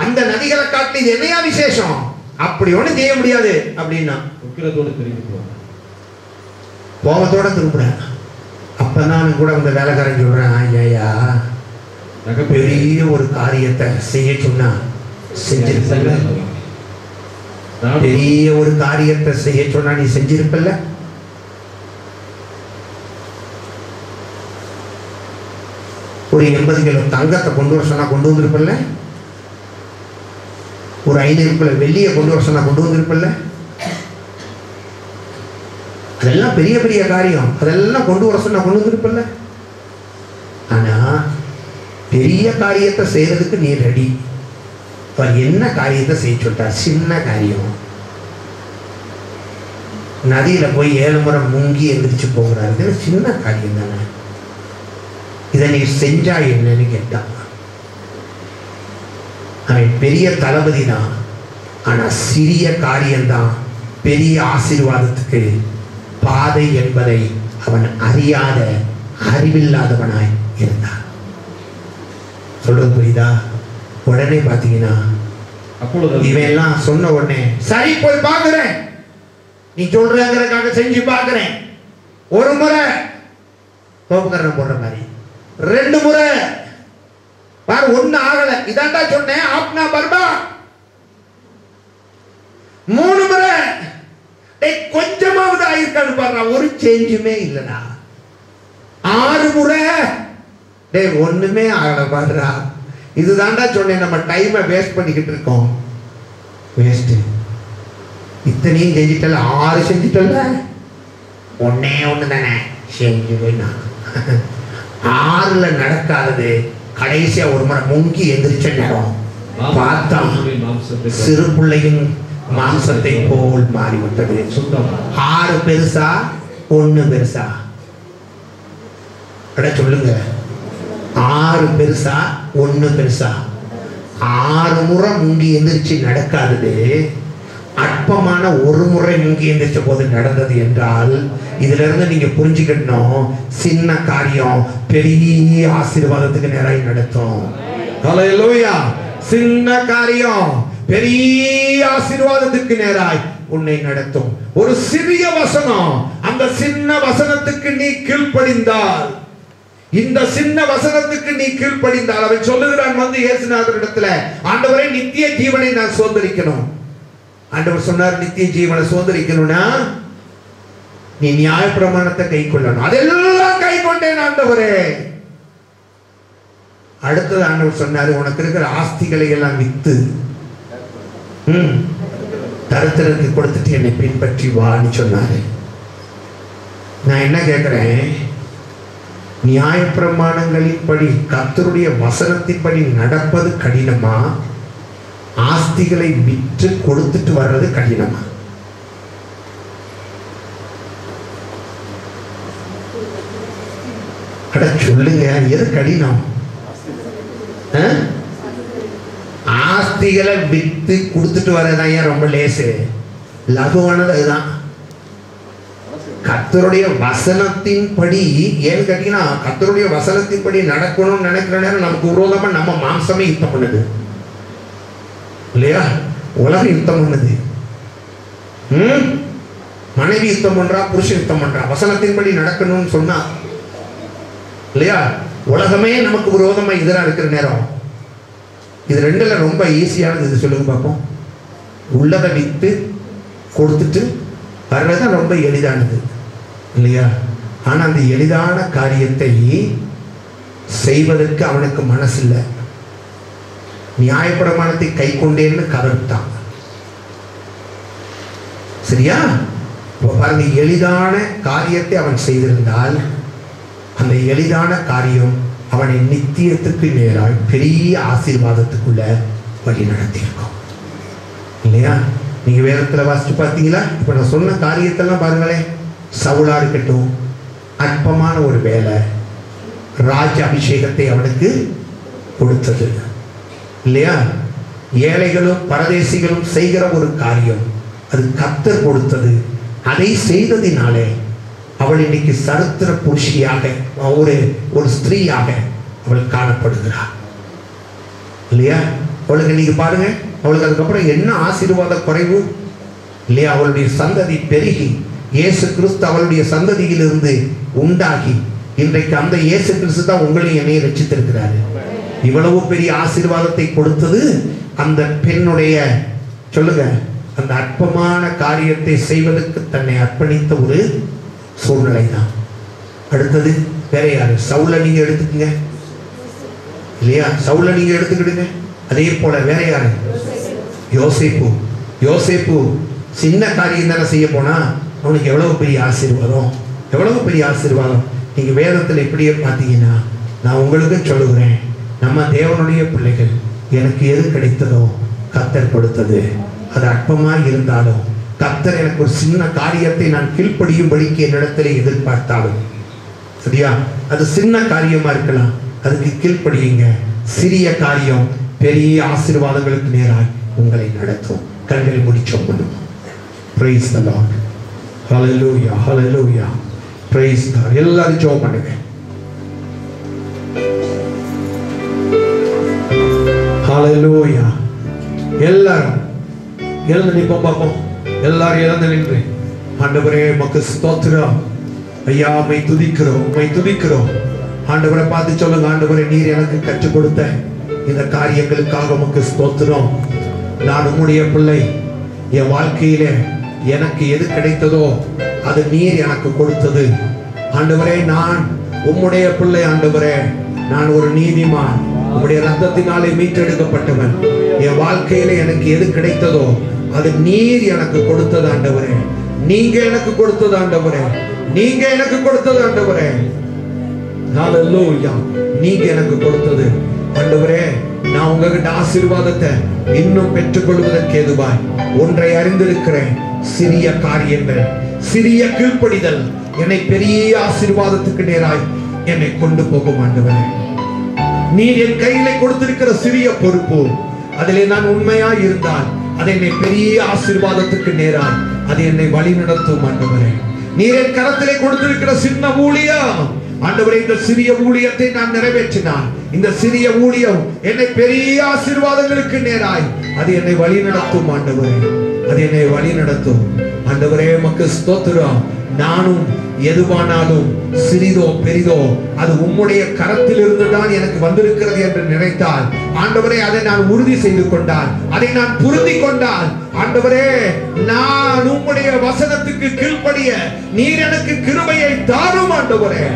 அந்த நதிகளை காட்டி இது என்னையா விசேஷம் அப்படி ஒண்ணு செய்ய முடியாது அப்படின்னா உக்கிரத்தோடு திரும்பி போவான். கோபத்தோட திரும்புறேன். அப்பதான் அவன் கூட அந்த வேலைக்காரன் சொல்றேன், ஐயா பெரிய ஒரு காரியத்தை செய்ய சொன்னா செஞ்சிருப்ப, பெரிய ஒரு காரியத்தை செய்ய சொன்னா நீ செஞ்சிருப்பல்ல. ஒரு 80 கிலோ தங்கத்தை கொண்டு வர சொன்னா கொண்டு வந்திருப்பல்ல. ஒரு 500 கிலோ வெள்ளியை கொண்டு வர சொன்னா கொண்டு வந்திருப்பல்ல. அதெல்லாம் பெரிய பெரிய காரியம், அதெல்லாம் கொண்டு வர சொன்னா கொண்டு வந்திருப்பல்ல. ஆனா பெரிய காரியத்தை செய்யறதுக்கு நீ ரெடி. அவர் என்ன காரியத்தை செய்ய சொல்லிட்டார்? சின்ன காரியம். நதியில போய் 7 முறை முங்கி எந்திரிச்சு போகிறாரு. சின்ன காரியம் தானே, இதை நீ செஞ்சா என்னன்னு கேட்டான். அவன் பெரிய தளபதி தான், ஆனா சிறிய காரியம்தான் பெரிய ஆசீர்வாதத்துக்கு பாதை என்பதை அவன் அறியாத அறிவில்லாதவனாய் இருந்தான். சொல்றது புரியுதா? உடனே பாத்தீங்கன்னா இவன் எல்லாம் சொன்ன உடனே சரி போய் பாக்குறேன், நீ சொல்றங்கிறதுக்காக செஞ்சு பாக்குறேன். ஒரு முறை கோபக்கரணம் போடுற மாதிரி, 2 முறை பாரு, ஒண்ணு ஆகல. இதாண்டா சொன்னேன் ஆப்னா பர்பா. 3 முறை கொஞ்சமாவது ஆயிருக்கான்னு பாரு, ஒரு சேஞ்சுமே இல்லடா. 6 முறை ஒண்ணுமே ஆகல பாருடா. இதுதான்டா சொன்னேன், நம்ம டைமை வேஸ்ட் பண்ணிக்கிட்டு இருக்கோம். வேஸ்ட். இத்தனையும் செஞ்சிட்டல, 6 செஞ்சிட்டல, ஒன்னே ஒண்ணு தானே செஞ்சு. 6ல நடக்காதது கடைசியா ஒரு முறை முங்கி எந்திரிச்ச நேரம் பார்த்தா சிறு பிள்ளையும் மாம்சத்தை போல் மாறிவிட்டது. 6 பெருசா 1 பெருசா? சொல்லுங்க, 6 பெருசா 1 பெருசா? 6 முறை முங்கி எந்திரிச்சு நடக்காதது அற்பமான 1 முறை முங்கி எந்திரிச்ச போது நடந்தது என்றால், இதுல இருந்து நீங்க புரிஞ்சுக்கணும், சின்ன காரியம் பெரிய ஆசீர்வாதத்துக்கு நேராய் நடத்தும். ஹல்லேலூயா. சின்ன காரியம் பெரிய ஆசீர்வாதத்துக்கு நேராய் உன்னை நடத்தும். ஒரு சிறிய வசனம், அந்த சின்ன வசனத்துக்கு நீ கீழ்ப்படிந்தால், இந்த சின்ன வசனத்துக்கு நீ கீழ்ப்படிந்தால், அவன் சொல்லுகிறான் வந்து இயேசுநாதரிடத்துல, ஆண்டவரே நித்திய ஜீவனை நான் சுதந்திரிக்கணும். ஆண்டவர் சொன்னார், நித்திய ஜீவனை சுதந்திரிக்கணும்னா நீ நியாயப்பிரமாணத்தை கை கொள்ளணும். அதெல்லாம் கை கொண்டேன் ஆண்டவரே. அடுத்தது ஆண்டவர் சொன்னாரு, உனக்கு இருக்கிற ஆஸ்திகளை எல்லாம் வித்து தரித்திரருக்கு கொடுத்துட்டு என்னை பின்பற்றி வான்னு சொன்னாரு. நான் என்ன கேட்கிறேன், நியாயப்பிரமாணங்களின்படி கர்த்தருடைய வசனத்தின்படி நடப்பது கடினமா, ஆஸ்திகளை விற்று கொடுத்துட்டு வர்றது கடினமா? சொல்லுங்க, எது கடினம்? ஆஸ்திகளை வித்து கொடுத்துட்டு வரதான் ஏன் ரொம்ப லேசு, லகுவானது அதுதான். கர்த்தருடைய வசனத்தின்படி, ஏன்னு கேட்டீங்கன்னா, கர்த்தருடைய வசனத்தின்படி நடக்கணும்னு நினைக்கிற நேரம் நமக்கு விரோதமா நம்ம மாம்சமே யுத்தம் பண்ணுது இல்லையா? உலகம் யுத்தம் பண்ணுது. மனைவி யுத்தம் பண்றா, புருஷன் யுத்தம் பண்றா. வசனத்தின்படி நடக்கணும்னு சொன்னா இல்லையா? உலகமே நமக்கு விரோதமா எதிராக இருக்கிற நேரம், இது 2ல ரொம்ப ஈஸியானது இது சொல்லுங்க பார்ப்போம். உள்ளதை வித்து கொடுத்துட்டு வர்றதுதான் ரொம்ப எளிதானது இல்லையா? ஆனா அந்த எளிதான காரியத்தை செய்வதற்கு அவனுக்கு மனசு இல்லை. நியாயப்பிரமாணத்தை கை கொண்டேன்னு கதர்த்தான். சரியா? பாருங்க, எளிதான காரியத்தை அவன் செய்திருந்தால் அந்த எளிதான காரியம் அவனை நித்தியத்துக்கு நேரால் பெரிய ஆசீர்வாதத்துக்குள்ள வழி நடத்தியிருக்கும் இல்லையா? நீங்க வேதத்துல வாசிச்சு பார்த்தீங்களா? இப்ப நான் சொன்ன காரியத்தெல்லாம் பாருங்களேன். சவுலா இருக்கட்டும், அற்பமான ஒரு வேலை ராஜ அபிஷேகத்தை அவனுக்கு கொடுத்தது இல்லையா? ஏழைகளும் பரதேசிகளும் செய்கிற ஒரு காரியம், அது கர்த்தர் கொடுத்தது. அதை செய்ததினாலே அவள் இன்னைக்கு சரித்திர புருஷியாக ஒரு ஸ்திரீயாக அவள் காணப்படுகிறாள் இல்லையா? அவளுக்கு நீங்க பாருங்க, அவளுக்கு அதுக்கப்புறம் என்ன ஆசீர்வாத குறைவு இல்லையா? அவளுடைய சந்ததி பெருகி இயேசு கிறிஸ்து அவளுடைய சந்ததியிலிருந்து உண்டாகி இன்றைக்கு அந்த இயேசு கிறிஸ்து தான் உங்களையும் என்னையும் ரட்சித்திருக்கிறாரு. இவ்வளவு பெரிய ஆசீர்வாதத்தை கொடுத்தது அந்த பெண்ணுடைய சொல்லுங்க அந்த அற்பமான காரியத்தை செய்வதற்கு தன்னை அர்ப்பணித்த ஒரு சூழ்நிலை தான். அடுத்தது வேற யாரு? சவுல நீங்க எடுத்துக்கங்க இல்லையா? சவுல நீங்க எடுத்துக்கிடுங்க. அதே போல வேற யாரு? யோசேப்பு. யோசேப்பு சின்ன காரியம் தானே செய்ய போனா அவனுக்கு எவ்வளவு பெரிய ஆசீர்வாதம், எவ்வளவு பெரிய ஆசீர்வாதம். நீங்க வேதத்தில் எப்படியே பார்த்தீங்கன்னா, நான் உங்களுக்கு சொல்லுகிறேன், நம்ம தேவனுடைய பிள்ளைகள் எனக்கு எது கிடைத்ததோ கர்த்தர் கொடுத்தது. அது அற்பமாய் இருந்தாலும் கர்த்தர் எனக்கு ஒரு சின்ன காரியத்தை நான் கீழ்ப்படியும்படிக்கு என்னிடத்திலே எதிர்பார்த்தாலும் சரியா, அது சின்ன காரியமா இருக்கலாம், அதுக்கு கீழ்ப்படியுங்க. சிறிய காரியம் பெரிய ஆசீர்வாதங்களுக்கு நேராய் உங்களை நடத்தும். கண்கள் முடிச்சோம். Praise the Lord. Hallelujah, hallelujah. Praise God. எல்லாரும் ஜெபம் பண்ணுங்க. Hallelujah. எல்லாரும் எழுந்து நிப்போம் பார்ப்போம். எல்லாரும் எழுந்து நின்று ஆண்டவரே உமக்கு ஸ்தோத்திரம் ஐயா, உம்மை துதிக்கிறோம், உம்மை துதிக்கிறோம். ஆண்டவரை பார்த்து சொல்லுங்க, ஆண்டவரே நீர் எனக்கு கற்றுக் கொடுத்த இந்த காரியங்களுக்காக உமக்கு ஸ்தோத்திரம். நான் உம்முடைய பிள்ளை, என் வாழ்க்கையிலே எனக்கு எது கிடைத்ததோ அது நீர் எனக்கு கொடுத்தது. ஆண்டவரே நான் உம்முடைய பிள்ளை. ஆண்டவரே நான் ஒரு நீதிமான், உம்முடைய ரத்தத்தினாலே மீட்டெடுக்கப்பட்டவன். என் வாழ்க்கையில எனக்கு எது கிடைத்ததோ அது நீர் எனக்கு கொடுத்தது. ஆண்டவரே நீங்க எனக்கு கொடுத்தது. ஆண்டவரே நீங்க எனக்கு கொடுத்தது. ஆண்டவரே ஹல்லேலூயா, நீங்க எனக்கு கொடுத்தது. ஆண்டவரே நான் உங்ககிட்ட ஆசீர்வாதத்தை இன்னும் பெற்றுக்கொள்வதற்கு ஏதுவாய் ஒன்றை அறிந்திருக்கிறேன். சிறிய காரியங்கள், சிறிய கீழ்ப்படிதல் என்னை பெரிய ஆசீர்வாதத்துக்கு நேராய் என்னை கொண்டு போகும். ஆண்டவரே நீர் என் கையில கொடுத்திருக்கிற சிறிய பொறுப்பு, அதிலே நான் உண்மையாய் இருந்தால் அது என்னை பெரிய ஆசீர்வாதத்துக்கு நேராய் அது என்னை வழி நடத்தும். ஆண்டவரே நீர் என் கரத்திலே கொடுத்திருக்கிற சின்ன ஊழியம், ஆண்டவரே இந்த சிறிய ஊழியத்தை நான் நிறைவேற்றினான். இந்த சிறிய ஊழியம் என்னை பெரிய ஆசீர்வாதங்களுக்கு நேராய் அது என்னை வழி நடத்தும். ஆண்டவரே அது என்னை வழி நடத்தும். ஆண்டவரே உமக்கு ஸ்தோத்திரம். நானும் எதுவானாலும் சிறிதோ பெரிதோ அது உம்முடைய கரத்தில் இருந்துதான் எனக்கு வந்திருக்கிறது என்று நினைத்தால், ஆண்டவரே அதை நான் உறுதி செய்து கொண்டால், அதை நான் புரிந்து கொண்டால், ஆண்டவரே நான் உம்முடைய வசனத்துக்கு கீழ்ப்படிய நீர் எனக்கு கிருபையை தாரும். ஆண்டவரே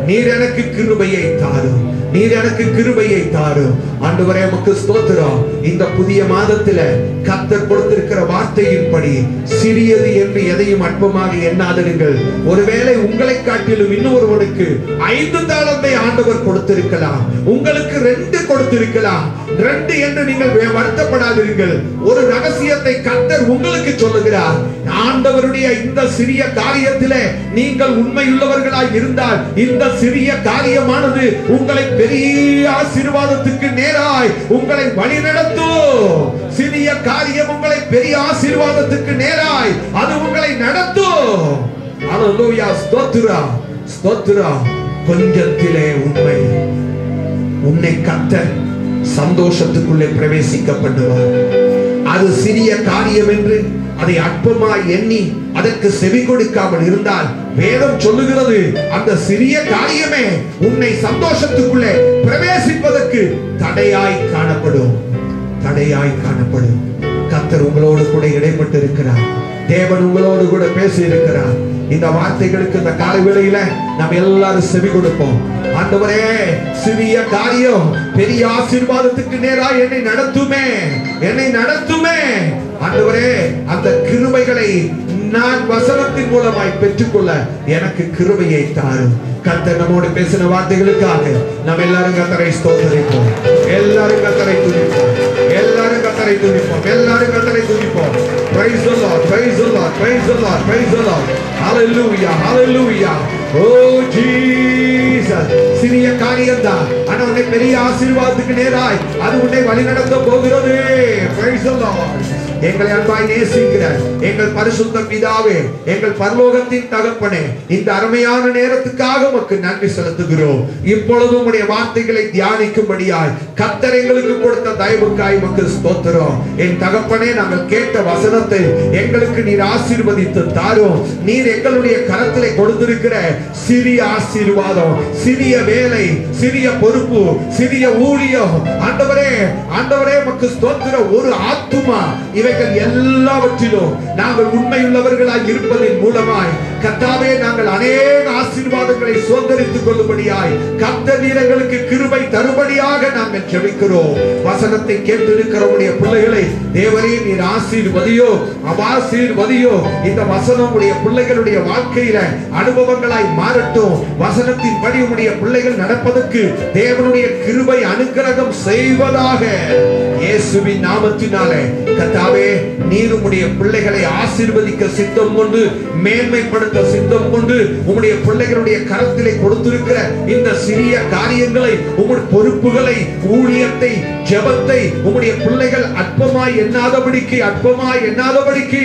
நீர் எனக்கு கிருபையை தாரும், நீர் எனக்கு கிருபையை தாரும். ஆண்டவரே உமக்கு ஸ்தோத்திரம். இந்த புதிய மாதத்தில கர்த்தர் கொடுத்திருக்கிற வார்த்தையின்படி சிறியது என்று எதையும் அற்பமாக எண்ணாதிருங்கள். ஒருவேளை உங்களை காட்டிலும் இன்னொருவனுக்கு 5 தாளந்தை ஆண்டவர் கொடுத்திருக்கலாம், உங்களுக்கு 2 கொடுத்திருக்கலாம். 2 என்று நீங்கள் வருத்தப்படாதீர்கள். ஒரு ரகசியத்தை கர்த்தர் உங்களுக்கு சொல்லுகிறார். ஆண்டவருடைய இந்த சிறிய காரியத்திலே நீங்கள் உண்மையுள்ளவர்களாய் இருந்தால் இந்த சிறிய காரியமானது உங்களை பெரிய ஆசீர்வாதத்துக்கு நேராய் உங்களை வழிநடத்தும். சிறிய காரியம் உங்களை பெரிய ஆசீர்வாதத்துக்கு நேராய் அது உங்களை நடத்தும். ஹல்லேலூயா, ஸ்தோத்திரம், ஸ்தோத்திரம். கொஞ்சத்திலே உண்மை, உன்னை கர்த்தர் சந்தோஷத்துக்குள்ளே பிரவேசிக்க பண்ணுவார். அது சிறிய காரியம் என்று அதை அற்பமாய் எண்ணி அதற்கு செவி கொடுக்காமல் இருந்தால் வேதம் சொல்லுகிறது அந்த சிறிய காரியமே உன்னை சந்தோஷத்துக்குள்ளே பிரவேசிப்பதற்கு தடையாய் காணப்படும், தடையாய் காணப்படும். கர்த்தர் உங்களோடு கூட இடைப்பட்டு இருக்கிறார். தேவன் உங்களோடு கூட பேசி இருக்கிறார். இந்த வார்த்தைகளுக்கு இந்த காலை வேளையில நாம் எல்லாரும் செவி கொடுப்போம். ஆண்டவரே சிறிய காரியம் பெரிய ஆசீர்வாதத்துக்கு நேராக என்னை நடத்துமே, என்னை நடத்துமே. ஆண்டவரே அந்த கிருபைகளை நான் வசனத்தின் மூலமாய் பெற்றுக்கொள்ள எனக்கு கிருபையை தாரும். கர்த்தர் நம்மோடு பேசின வார்த்தைகளுக்காக நாம் எல்லாரும் கர்த்தரை ஸ்தோத்திரிப்போம், எல்லாரும் கர்த்தரை துதிப்போம், எல்லாரும் கர்த்தரை துதிப்போம், எல்லாரும் கர்த்தரை துதிப்போம். Praise the Lord, praise the Lord, praise the Lord, praise the Lord. Hallelujah, hallelujah. Oh Jesus. சிறிய காரியம் தான், ஆனா உன்னை பெரிய ஆசீர்வாதத்துக்கு நேராய் அது உன்னை வழி நடத்த போகிறது. Praise the Lord. எங்களை அன்பாய் நேசிக்கிற எங்கள் பரிசுத்த பிதாவே, எங்கள் பரலோகத்தின் தகப்பனே, இந்த அருமையான நேரத்துக்காக உமக்கு நன்றி செலுத்துகிறோம். இப்பொழுது உம்முடைய வார்த்தைகளை தியானிக்கும்படியாய் கர்த்தர் எங்களுக்கு கொடுத்த தயவுக்காய் உமக்கு ஸ்தோத்திரம். என் தகப்பனே, நாங்கள் கேட்ட வசனத்தை எங்களுக்கு நீர் ஆசீர்வதித்து தாரும். நீர் எங்களுடைய கரத்திலே கொடுத்திருக்கிற சிறிய ஆசீர்வாதம், சிறிய வேலை, சிறிய பொறுப்பு, சிறிய ஊழியம், ஆண்டவரே ஆண்டவரே உமக்கு ஸ்தோத்திரம். ஒரு ஆத்துமா, இவைகள் எல்லாவற்றிலும் நாங்கள் உண்மையுள்ளவர்களாய் இருப்பதன் மூலமாய் கர்த்தாவே நாங்கள் அநேக ஆசீர்வாதங்களை சுதந்தரித்துக் கொள்ளும்படியாய் கர்த்தர் நீர் எங்களுக்கு கிருபை தரும்படியாக நாங்கள் ஜெபிக்கிறோம். வசனத்தை கேட்டிருக்கிற உடைய பிள்ளைகளை தேவரே நீர் ஆசீர்வதியோ, அவாசீர்வதியோ. இந்த வசனம் உடைய பிள்ளைகளுடைய வாழ்க்கையில அனுபவங்களாய் மாறட்டும். வசனத்தின் படி உடைய பிள்ளைகள் நடப்பதற்கு தேவனுடைய கிருபை அனுக்கிரகம் செய்வதாக இயேசுவின் நாமத்தினாலே. கர்த்தாவே நீர் உம்முடைய பிள்ளைகளை ஆசீர்வதிக்க சித்தம் கொண்டு, மேன்மைப்படுத்த சித்தம் கொண்டு, உம்முடைய பிள்ளைகளுடைய கரத்திலே கொடுத்திருக்கிற இந்த சிறிய காரியங்களை, உம்முடைய பொறுப்புகளை, ஊழியத்தை, ஜெபத்தை உம்முடைய பிள்ளைகள் அற்பமாய் எண்ணாதபடிக்கு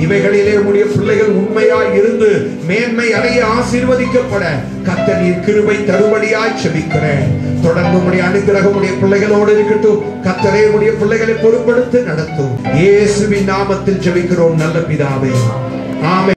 இவைகளிலே உம்முடைய பிள்ளைகள் உண்மையாய் இருந்து மேன்மை அடைய ஆசீர்வதிக்கப்பட கர்த்தர் நீர் கிருபை தரும்படியாய் ஜெபிக்கிறேன். தொடர்ந்து உம்முடைய அனுக்கிரகம் உம்முடைய பிள்ளைகளோடு இருக்கட்டும். கர்த்தரே உம்முடைய பிள்ளைகளை பொறுப்படுத்தி நடத்தும். இயேசுவின் நாமத்தில் ஜெபிக்கிறோம் நல்ல பிதாவே, ஆமென்.